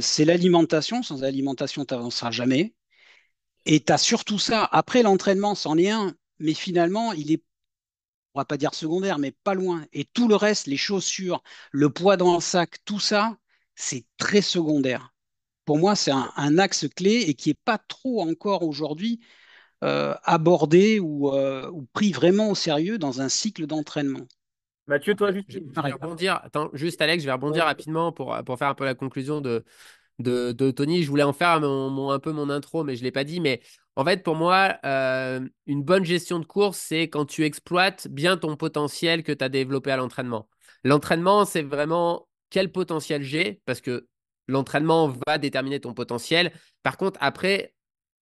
c'est l'alimentation. Sans alimentation, tu n'avanceras jamais. Et tu as surtout ça. Après l'entraînement, c'en est un, mais finalement, il est, on va pas dire secondaire, mais pas loin. Et tout le reste, les chaussures, le poids dans le sac, tout ça, c'est très secondaire. Pour moi, c'est un axe clé et qui n'est pas trop encore aujourd'hui abordé ou pris vraiment au sérieux dans un cycle d'entraînement. Mathieu, toi, juste. Je vais rebondir. Attends, juste Alex, je vais rebondir rapidement pour faire un peu la conclusion de Tony. Je voulais en faire un peu mon intro, mais je ne l'ai pas dit. Mais en fait, pour moi, une bonne gestion de course, c'est quand tu exploites bien ton potentiel que tu as développé à l'entraînement. L'entraînement, c'est vraiment quel potentiel j'ai, parce que l'entraînement va déterminer ton potentiel. Par contre, après,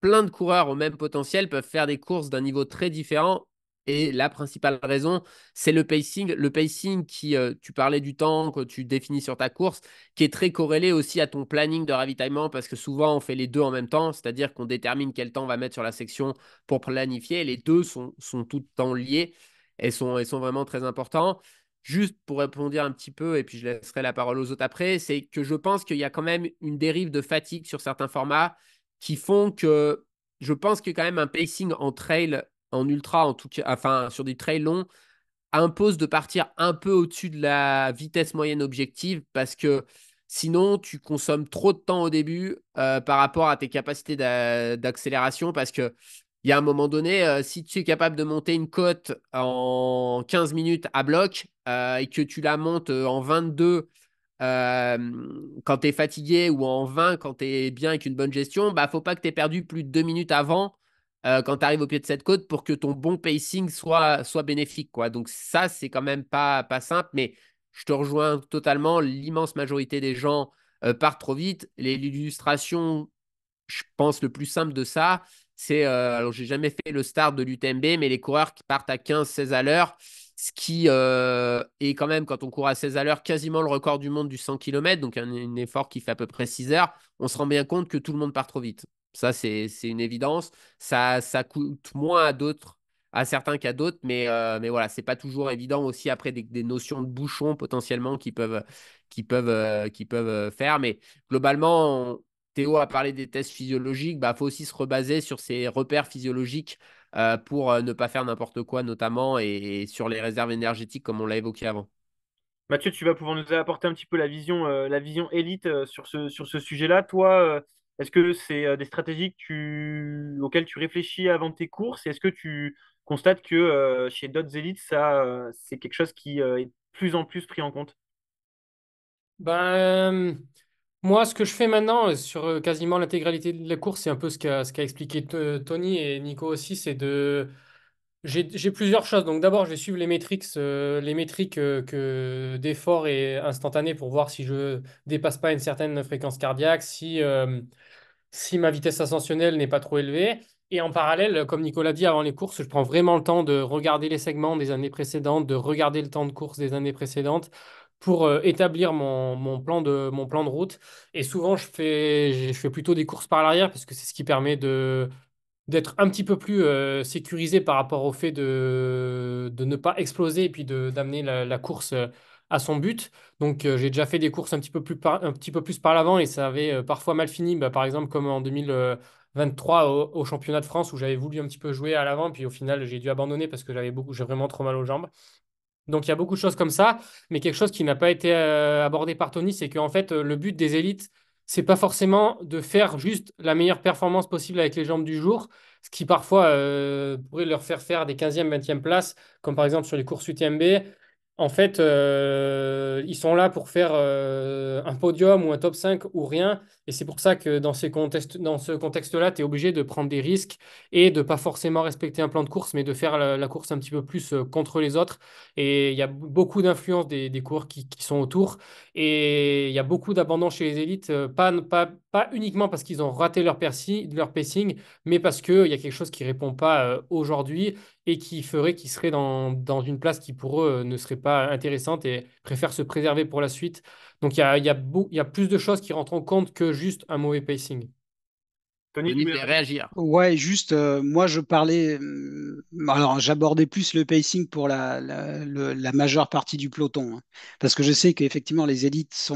plein de coureurs au même potentiel peuvent faire des courses d'un niveau très différent. Et la principale raison, c'est le pacing. Le pacing qui, tu parlais du temps que tu définis sur ta course, qui est très corrélé aussi à ton planning de ravitaillement, parce que souvent on fait les deux en même temps, c'est-à-dire qu'on détermine quel temps on va mettre sur la section pour planifier. Les deux sont tout le temps liés et sont vraiment très importants. Juste pour répondre un petit peu, et puis je laisserai la parole aux autres après, c'est que je pense qu'il y a quand même une dérive de fatigue sur certains formats qui font que je pense que quand même un pacing en trail, en ultra, en tout cas, enfin sur des trails longs, impose de partir un peu au-dessus de la vitesse moyenne objective parce que sinon tu consommes trop de temps au début par rapport à tes capacités d'accélération parce que il y a un moment donné, si tu es capable de monter une côte en 15 minutes à bloc et que tu la montes en 22 quand tu es fatigué ou en 20 quand tu es bien avec une bonne gestion, bah faut pas que tu aies perdu plus de 2 minutes avant quand tu arrives au pied de cette côte pour que ton bon pacing soit bénéfique, quoi. Donc ça, c'est quand même pas simple, mais je te rejoins totalement. L'immense majorité des gens partent trop vite. L'illustration, je pense, le plus simple de ça, c'est, alors j'ai jamais fait le start de l'UTMB, mais les coureurs qui partent à 15-16 à l'heure, ce qui est quand même, quand on court à 16 à l'heure, quasiment le record du monde du 100 km, donc un effort qui fait à peu près 6 heures, on se rend bien compte que tout le monde part trop vite. Ça, c'est une évidence. Ça coûte moins à d'autres, à certains qu'à d'autres, mais voilà, c'est pas toujours évident aussi après des notions de bouchons potentiellement qui peuvent faire. Mais globalement, Théo a parlé des tests physiologiques, bah, faut aussi se rebaser sur ces repères physiologiques pour ne pas faire n'importe quoi, notamment, et sur les réserves énergétiques, comme on l'a évoqué avant. Mathieu, tu vas pouvoir nous apporter un petit peu la vision élite sur ce sujet-là. Toi, est-ce que c'est des stratégies auxquelles tu réfléchis avant tes courses? Est-ce que tu constates que chez d'autres élites, ça, c'est quelque chose qui est de plus en plus pris en compte? Ben, moi, ce que je fais maintenant sur quasiment l'intégralité de la course, c'est un peu ce qu'a expliqué Tony et Nico aussi, c'est de... J'ai plusieurs choses. Donc d'abord, je vais suivre les métriques d'effort et instantané pour voir si je dépasse pas une certaine fréquence cardiaque, si ma vitesse ascensionnelle n'est pas trop élevée. Et en parallèle, comme Nicolas dit avant les courses, je prends vraiment le temps de regarder les segments des années précédentes, de regarder le temps de course des années précédentes pour établir mon plan de route. Et souvent, je fais plutôt des courses par l'arrière parce que c'est ce qui permet d'être un petit peu plus sécurisé par rapport au fait de ne pas exploser et puis d'amener la course à son but. Donc j'ai déjà fait des courses un petit peu plus par l'avant et ça avait parfois mal fini, bah, par exemple comme en 2023 au championnat de France où j'avais voulu un petit peu jouer à l'avant, puis au final j'ai dû abandonner parce que j'ai vraiment trop mal aux jambes. Donc il y a beaucoup de choses comme ça, mais quelque chose qui n'a pas été abordé par Tony, c'est qu'en fait le but des élites, c'est pas forcément de faire juste la meilleure performance possible avec les jambes du jour, ce qui parfois pourrait leur faire faire des 15e, 20e places, comme par exemple sur les courses UTMB. En fait, ils sont là pour faire un podium ou un top 5 ou rien. Et c'est pour ça que dans ce contexte-là, tu es obligé de prendre des risques et de pas forcément respecter un plan de course, mais de faire la course un petit peu plus contre les autres. Et il y a beaucoup d'influence des coureurs qui sont autour. Et il y a beaucoup d'abandon chez les élites, pas uniquement parce qu'ils ont raté leur pacing, mais parce qu'il y a quelque chose qui répond pas aujourd'hui et qui ferait qu'ils seraient dans une place qui pour eux ne serait pas intéressante et préfèrent se préserver pour la suite. Donc il y a plus de choses qui rentrent en compte que juste un mauvais pacing. Tony, tu Denis voulais voulait réagir? réagir. Ouais, juste, moi je parlais, alors j'abordais plus le pacing pour la majeure partie du peloton, hein. Parce que je sais qu'effectivement les élites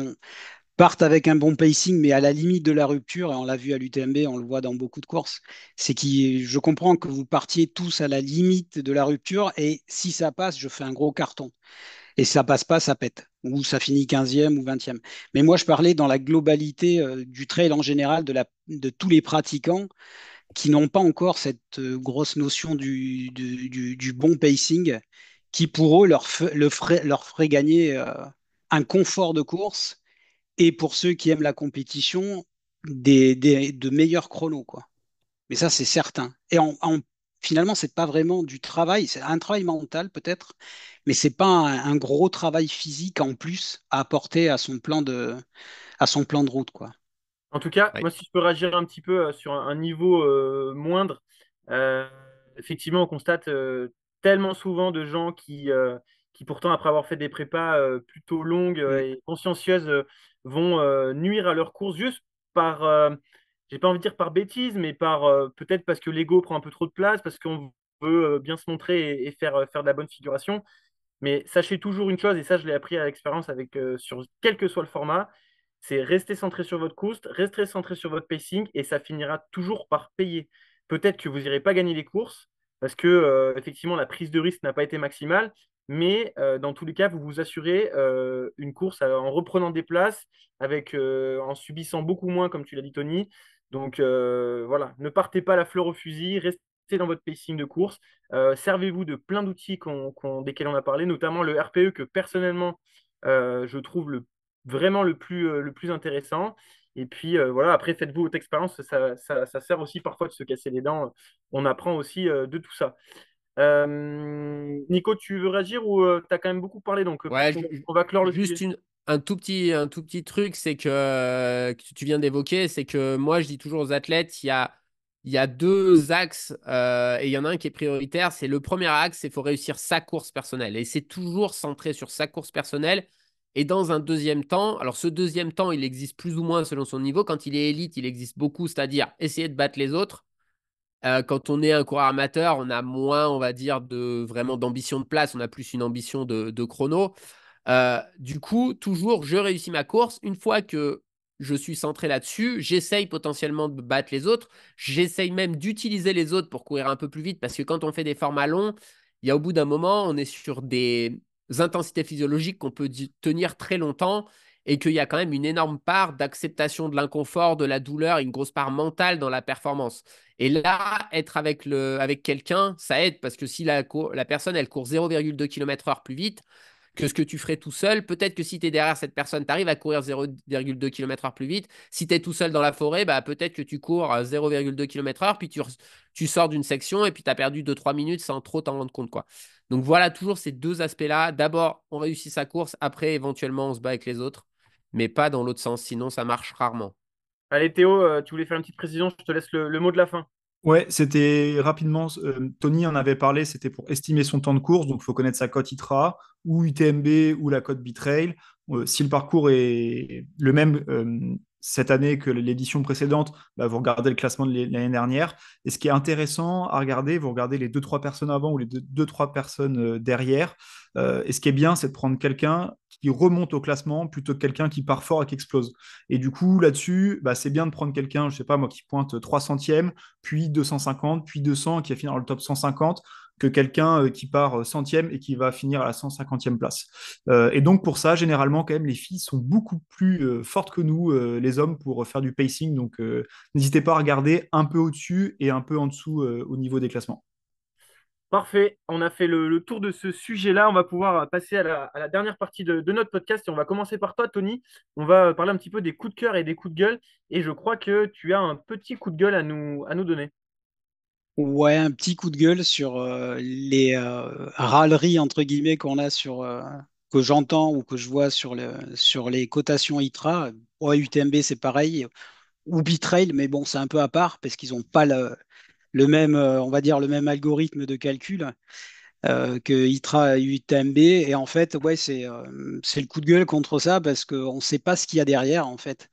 partent avec un bon pacing, mais à la limite de la rupture, et on l'a vu à l'UTMB, on le voit dans beaucoup de courses, je comprends que vous partiez tous à la limite de la rupture, et si ça passe, je fais un gros carton. Et si ça passe pas, ça pète. Ou ça finit 15e ou 20e. Mais moi, je parlais dans la globalité du trail en général, de tous les pratiquants qui n'ont pas encore cette grosse notion du bon pacing, qui pour eux leur ferait gagner un confort de course et pour ceux qui aiment la compétition, de meilleurs chronos, quoi. Mais ça, c'est certain. Finalement, c'est pas vraiment du travail, c'est un travail mental peut-être, mais c'est pas un gros travail physique en plus à apporter à son plan de route, quoi. En tout cas, Ouais. moi, si je peux réagir un petit peu sur un niveau moindre, euh, effectivement, on constate tellement souvent de gens qui, pourtant, après avoir fait des prépas plutôt longues Mm. et consciencieuses, vont nuire à leur course juste par, j'ai pas envie de dire par bêtise, mais par peut-être parce que l'ego prend un peu trop de place, parce qu'on veut bien se montrer et faire de la bonne figuration. Mais sachez toujours une chose, et ça je l'ai appris à l'expérience sur quel que soit le format, c'est rester centré sur votre course, rester centré sur votre pacing, et ça finira toujours par payer. Peut-être que vous n'irez pas gagner les courses, parce que effectivement la prise de risque n'a pas été maximale, mais dans tous les cas, vous vous assurez une course en reprenant des places, en subissant beaucoup moins, comme tu l'as dit Tony. Donc voilà, ne partez pas la fleur au fusil, restez dans votre pacing de course. Servez-vous de plein d'outils desquels on a parlé, notamment le RPE que personnellement, je trouve vraiment le plus intéressant. Et puis voilà, après, faites-vous votre expérience. Ça sert aussi parfois de se casser les dents. On apprend aussi de tout ça. Nico, tu veux réagir ou tu as quand même beaucoup parlé, donc Ouais, on va clore le juste sujet. un tout petit truc, c'est que tu viens d'évoquer, c'est que moi, je dis toujours aux athlètes, il y a deux axes et il y en a un qui est prioritaire. C'est le premier axe, c'est qu'il faut réussir sa course personnelle. Et c'est toujours centré sur sa course personnelle. Et dans un deuxième temps, alors ce deuxième temps, il existe plus ou moins selon son niveau. Quand il est élite, il existe beaucoup, c'est-à-dire essayer de battre les autres. Quand on est un coureur amateur, on a moins, on va dire, vraiment d'ambition de place. On a plus une ambition de chrono. Du coup, toujours, je réussis ma course. Une fois que je suis centré là-dessus, j'essaye potentiellement de battre les autres. J'essaye même d'utiliser les autres pour courir un peu plus vite parce que quand on fait des formats longs, il y a au bout d'un moment, on est sur des intensités physiologiques qu'on peut tenir très longtemps et qu'il y a quand même une énorme part d'acceptation de l'inconfort, de la douleur, une grosse part mentale dans la performance. Et là, être avec quelqu'un, ça aide parce que si la personne, elle court 0,2 km/h plus vite, que ce que tu ferais tout seul. Peut-être que si tu es derrière cette personne, tu arrives à courir 0,2 km/h plus vite. Si tu es tout seul dans la forêt, bah, peut-être que tu cours à 0,2 km/h, puis tu sors d'une section et puis tu as perdu 2-3 minutes sans trop t'en rendre compte, quoi. Donc voilà, toujours ces deux aspects-là. D'abord, on réussit sa course. Après, éventuellement, on se bat avec les autres. Mais pas dans l'autre sens. Sinon, ça marche rarement. Allez, Théo, tu voulais faire une petite précision, je te laisse le mot de la fin. Ouais, c'était rapidement, Tony en avait parlé, c'était pour estimer son temps de course, donc il faut connaître sa cote ITRA, ou UTMB, ou la cote Bitrail. Si le parcours est le même cette année que l'édition précédente, bah, vous regardez le classement de l'année dernière. Et ce qui est intéressant à regarder, vous regardez les deux trois personnes avant ou les deux, trois personnes derrière. Et ce qui est bien, c'est de prendre quelqu'un qui remonte au classement plutôt que quelqu'un qui part fort et qui explose. Et du coup, là-dessus, bah, c'est bien de prendre quelqu'un, je sais pas moi, qui pointe 3 centièmes, puis 250, puis 200, qui va finir dans le top 150, que quelqu'un qui part centième et qui va finir à la 150e place. Et donc pour ça, généralement, quand même, les filles sont beaucoup plus fortes que nous, les hommes, pour faire du pacing. Donc n'hésitez pas à regarder un peu au-dessus et un peu en dessous au niveau des classements. Parfait, on a fait le tour de ce sujet-là. On va pouvoir passer à la dernière partie de notre podcast et on va commencer par toi, Tony. On va parler un petit peu des coups de cœur et des coups de gueule. Et je crois que tu as un petit coup de gueule à nous donner. Ouais, un petit coup de gueule sur les râleries entre guillemets qu'on a que j'entends ou que je vois sur les cotations ITRA. Ouais, UTMB c'est pareil, ou Bitrail, mais bon, c'est un peu à part parce qu'ils n'ont pas le même, on va dire, le même algorithme de calcul que ITRA et UTMB. Et en fait, ouais, c'est le coup de gueule contre ça parce qu'on ne sait pas ce qu'il y a derrière, en fait.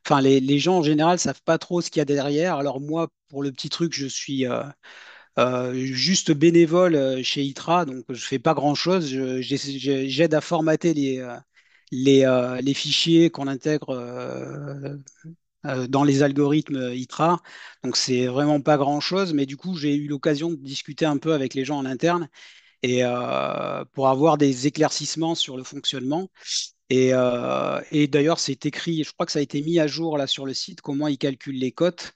Enfin, les gens en général savent pas trop ce qu'il y a derrière. Alors moi, pour le petit truc, je suis juste bénévole chez ITRA, donc je fais pas grand-chose. J'aide à formater les fichiers qu'on intègre dans les algorithmes ITRA. Donc c'est vraiment pas grand-chose, mais du coup j'ai eu l'occasion de discuter un peu avec les gens en interne et pour avoir des éclaircissements sur le fonctionnement. Et d'ailleurs, c'est écrit, je crois que ça a été mis à jour là sur le site, comment ils calculent les cotes.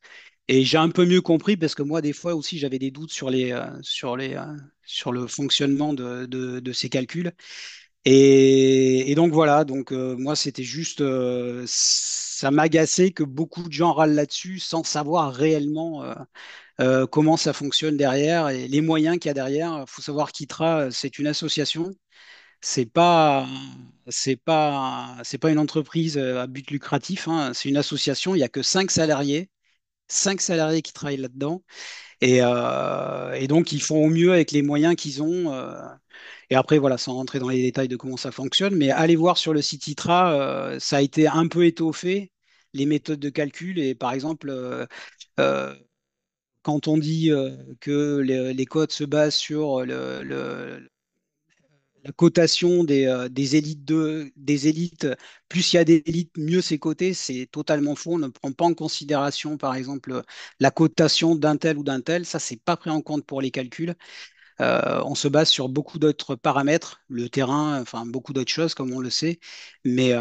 Et j'ai un peu mieux compris parce que moi, des fois aussi, j'avais des doutes sur le fonctionnement de ces calculs. Et donc voilà, donc moi, c'était juste, ça m'agaçait que beaucoup de gens râlent là-dessus sans savoir réellement comment ça fonctionne derrière et les moyens qu'il y a derrière. Il faut savoir qu'ITRA, c'est une association. C'est pas, c'est pas une entreprise à but lucratif, hein. C'est une association. Il n'y a que 5 salariés qui travaillent là-dedans. Et donc, ils font au mieux avec les moyens qu'ils ont. Et après, voilà, sans rentrer dans les détails de comment ça fonctionne, mais allez voir sur le site ITRA, ça a été un peu étoffé, les méthodes de calcul. Et par exemple, euh, quand on dit que les codes se basent sur la cotation des élites des élites, plus il y a d'élites, mieux c'est coté, c'est totalement faux. On ne prend pas en considération, par exemple, la cotation d'un tel ou d'un tel. Ça, c'est pas pris en compte pour les calculs. On se base sur beaucoup d'autres paramètres, le terrain, enfin beaucoup d'autres choses, comme on le sait. Mais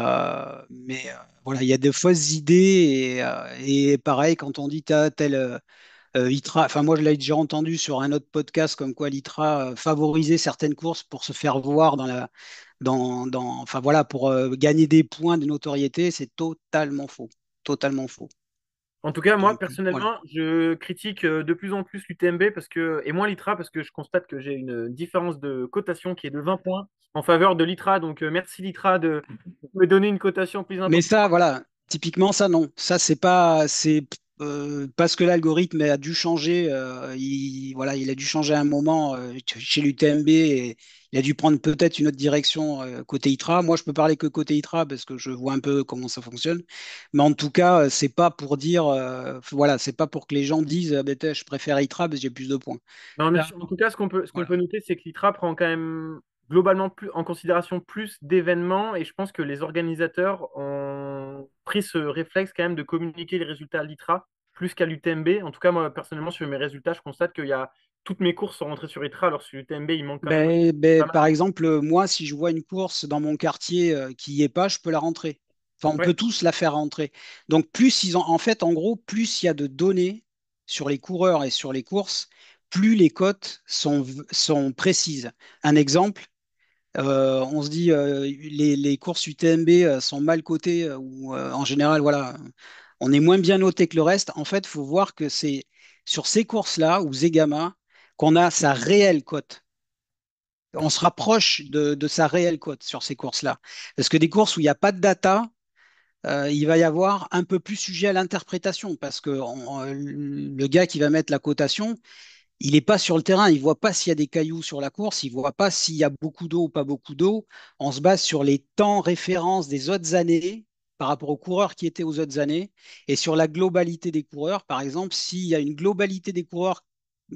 voilà, il y a de fausses idées et pareil, quand on dit tel l'ITRA, enfin moi je l'ai déjà entendu sur un autre podcast comme quoi l'ITRA favorisait certaines courses pour se faire voir enfin voilà, pour gagner des points de notoriété, c'est totalement faux, totalement faux. En tout cas, moi, Donc voilà. personnellement, je critique de plus en plus l'UTMB et moins l'ITRA parce que je constate que j'ai une différence de cotation qui est de 20 points en faveur de l'ITRA. Donc, merci l'ITRA de me donner une cotation plus Mais importante. ça, voilà, typiquement ça non, ça c'est pas, c'est parce que l'algorithme a dû changer, voilà, il a dû changer à un moment chez l'UTMB et il a dû prendre peut-être une autre direction côté ITRA. Moi, je peux parler que côté ITRA parce que je vois un peu comment ça fonctionne. Mais en tout cas, c'est pas pour dire, voilà, c'est pas pour que les gens disent, ah, ben, je préfère ITRA parce que j'ai plus de points. Non, mais Là, en tout cas, ce qu'on voilà. peut noter, c'est que l'ITRA prend quand même globalement plus, en considération plus d'événements et je pense que les organisateurs ont pris ce réflexe quand même de communiquer les résultats à l'ITRA plus qu'à l'UTMB. En tout cas, moi, personnellement, sur mes résultats, je constate qu'il y a toutes mes courses sont rentrées sur ITRA alors sur l'UTMB, il manque quand même pas mal. Par exemple, moi, si je vois une course dans mon quartier qui y est pas, je peux la rentrer. Enfin, on Ouais. peut tous la faire rentrer. Donc, en fait, en gros, plus il y a de données sur les coureurs et sur les courses, plus les cotes sont précises. Un exemple, on se dit les courses UTMB sont mal cotées ou en général, voilà, on est moins bien noté que le reste. En fait, il faut voir que c'est sur ces courses-là ou Zegama qu'on a sa réelle cote. On se rapproche de sa réelle cote sur ces courses-là. Parce que des courses où il n'y a pas de data, il va y avoir un peu plus sujet à l'interprétation. Parce que le gars qui va mettre la cotation, il n'est pas sur le terrain, il ne voit pas s'il y a des cailloux sur la course, il ne voit pas s'il y a beaucoup d'eau ou pas beaucoup d'eau. On se base sur les temps références des autres années par rapport aux coureurs qui étaient aux autres années et sur la globalité des coureurs. Par exemple, s'il y a une globalité des coureurs,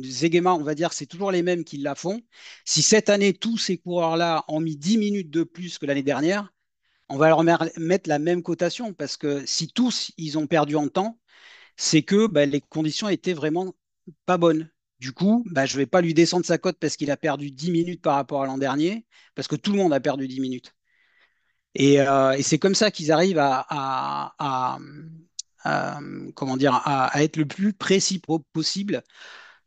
Zegema, on va dire, c'est toujours les mêmes qui la font. Si cette année, tous ces coureurs-là ont mis 10 minutes de plus que l'année dernière, on va leur mettre la même cotation parce que si tous, ils ont perdu en temps, c'est que bah, les conditions étaient vraiment pas bonnes. Du coup, bah, je ne vais pas lui descendre sa cote parce qu'il a perdu 10 minutes par rapport à l'an dernier, parce que tout le monde a perdu 10 minutes. Et c'est comme ça qu'ils arrivent comment dire, à être le plus précis possible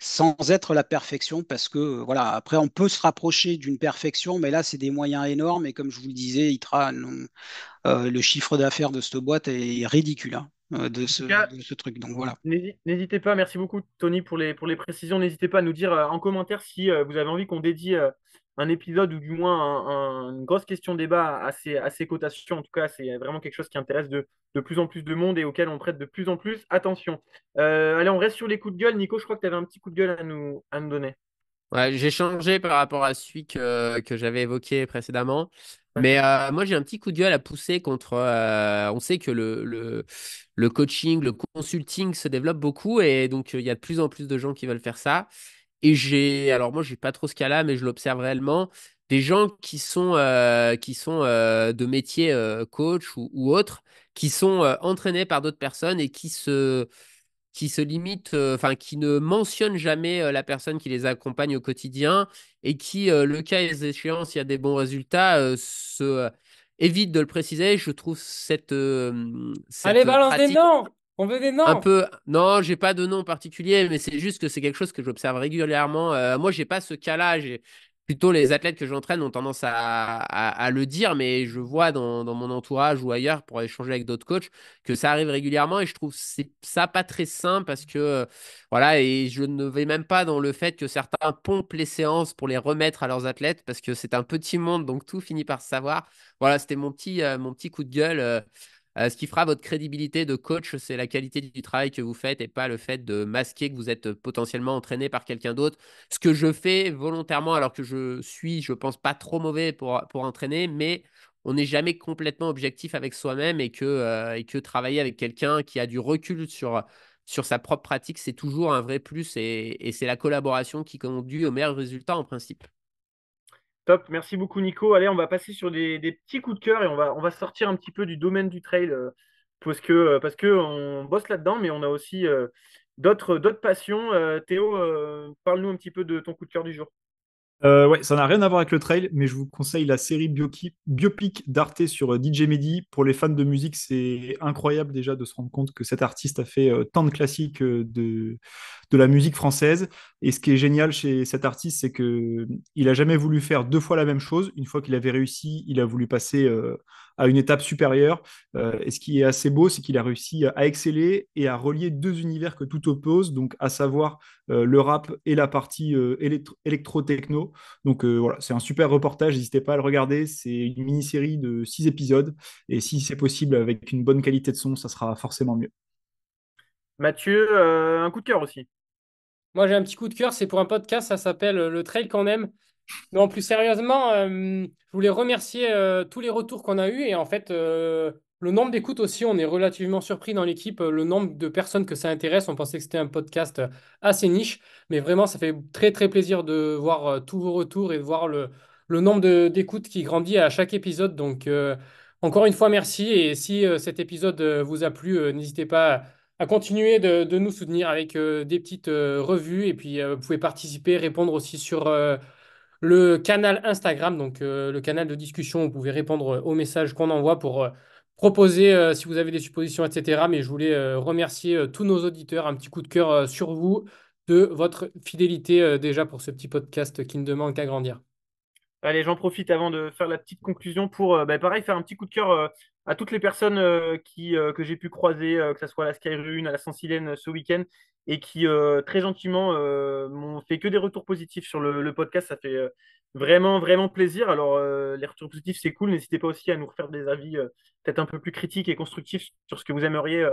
sans être la perfection, parce que voilà, après on peut se rapprocher d'une perfection, mais là c'est des moyens énormes et comme je vous le disais, ITRA, non, le chiffre d'affaires de cette boîte est ridicule hein, En tout cas, de ce truc. Donc voilà. n'hésitez pas, merci beaucoup Tony pour les précisions. N'hésitez pas à nous dire en commentaire si vous avez envie qu'on dédie un épisode ou du moins une grosse question débat à ces cotations. En tout cas, c'est vraiment quelque chose qui intéresse de plus en plus de monde et auquel on prête de plus en plus attention. Allez, on reste sur les coups de gueule. Nico, je crois que tu avais un petit coup de gueule à nous donner. Ouais, j'ai changé par rapport à celui que j'avais évoqué précédemment. Mais D'accord. moi, j'ai un petit coup de gueule à pousser contre. On sait que le coaching, le consulting se développe beaucoup et donc il y a de plus en plus de gens qui veulent faire ça. Et alors moi, j'ai pas trop ce cas-là, mais je l'observe réellement. Des gens qui sont de métier coach ou autres, qui sont entraînés par d'autres personnes et qui se limitent, enfin, qui ne mentionnent jamais la personne qui les accompagne au quotidien et qui, le cas échéant, s'il y a des bons résultats, évite de le préciser. Je trouve Allez, cette balance des pratique noms! On veut des un noms! peu. Non, j'ai pas de nom particulier, mais c'est juste que c'est quelque chose que j'observe régulièrement. Moi, j'ai pas ce cas-là. J'ai plutôt les athlètes que j'entraîne ont tendance à le dire, mais je vois dans mon entourage ou ailleurs pour échanger avec d'autres coachs que ça arrive régulièrement et je trouve ça pas très sain parce que voilà, et je ne vais même pas dans le fait que certains pompent les séances pour les remettre à leurs athlètes parce que c'est un petit monde, donc tout finit par se savoir. Voilà, c'était mon petit coup de gueule. Ce qui fera votre crédibilité de coach, c'est la qualité du travail que vous faites et pas le fait de masquer que vous êtes potentiellement entraîné par quelqu'un d'autre. Ce que je fais volontairement, alors que je pense, pas trop mauvais pour entraîner, mais on n'est jamais complètement objectif avec soi-même et que travailler avec quelqu'un qui a du recul sur sa propre pratique, c'est toujours un vrai plus et c'est la collaboration qui conduit aux meilleurs résultats en principe. Top, merci beaucoup Nico. Allez, on va passer sur des petits coups de cœur et on va sortir un petit peu du domaine du trail parce que on bosse là-dedans, mais on a aussi d'autres passions. Théo, parle-nous un petit peu de ton coup de cœur du jour. Ouais, ça n'a rien à voir avec le trail, mais je vous conseille la série biopic d'Arte sur DJ Mehdi. Pour les fans de musique, c'est incroyable déjà de se rendre compte que cet artiste a fait tant de classiques de la musique française. Et ce qui est génial chez cet artiste, c'est que il a jamais voulu faire deux fois la même chose. Une fois qu'il avait réussi, il a voulu passer à une étape supérieure. Et ce qui est assez beau, c'est qu'il a réussi à exceller et à relier deux univers que tout oppose, donc à savoir le rap et la partie électro-techno. Donc voilà, c'est un super reportage, n'hésitez pas à le regarder. C'est une mini-série de 6 épisodes. Et si c'est possible avec une bonne qualité de son, ça sera forcément mieux. Mathieu, un coup de cœur aussi. Moi, j'ai un petit coup de cœur, c'est pour un podcast, ça s'appelle Le Trail qu'on aime. Non, plus sérieusement, je voulais remercier tous les retours qu'on a eus et en fait, le nombre d'écoutes aussi, on est relativement surpris dans l'équipe, le nombre de personnes que ça intéresse. On pensait que c'était un podcast assez niche, mais vraiment, ça fait très très plaisir de voir tous vos retours et de voir le nombre d'écoutes qui grandit à chaque épisode. Donc, encore une fois, merci. Et si cet épisode vous a plu, n'hésitez pas à continuer de nous soutenir avec des petites revues et puis vous pouvez participer, répondre aussi sur le canal Instagram, donc le canal de discussion, vous pouvez répondre aux messages qu'on envoie pour proposer si vous avez des suppositions, etc. Mais je voulais remercier tous nos auditeurs, un petit coup de cœur sur vous, de votre fidélité déjà pour ce petit podcast qui ne demande qu'à grandir. Allez, j'en profite avant de faire la petite conclusion pour, pareil, faire un petit coup de cœur à toutes les personnes que j'ai pu croiser, que ce soit à la Skyrun, à la Saint-Silène ce week-end, et qui très gentiment m'ont fait que des retours positifs sur le podcast. Ça fait vraiment, vraiment plaisir. Alors, les retours positifs, c'est cool. N'hésitez pas aussi à nous refaire des avis peut-être un peu plus critiques et constructifs sur ce que vous aimeriez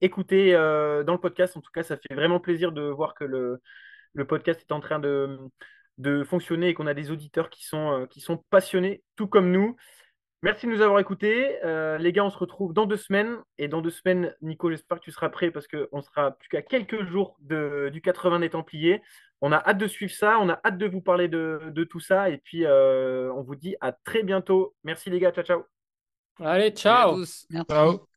écouter dans le podcast. En tout cas, ça fait vraiment plaisir de voir que le podcast est en train de fonctionner et qu'on a des auditeurs qui sont passionnés, tout comme nous. Merci de nous avoir écoutés. Les gars, on se retrouve dans 2 semaines. Et dans 2 semaines, Nico, j'espère que tu seras prêt parce qu'on sera plus qu'à quelques jours du 80 des Templiers. On a hâte de suivre ça. On a hâte de vous parler de tout ça. Et puis, on vous dit à très bientôt. Merci les gars. Ciao, ciao. Allez, Salut à ciao! tous. Merci. Ciao.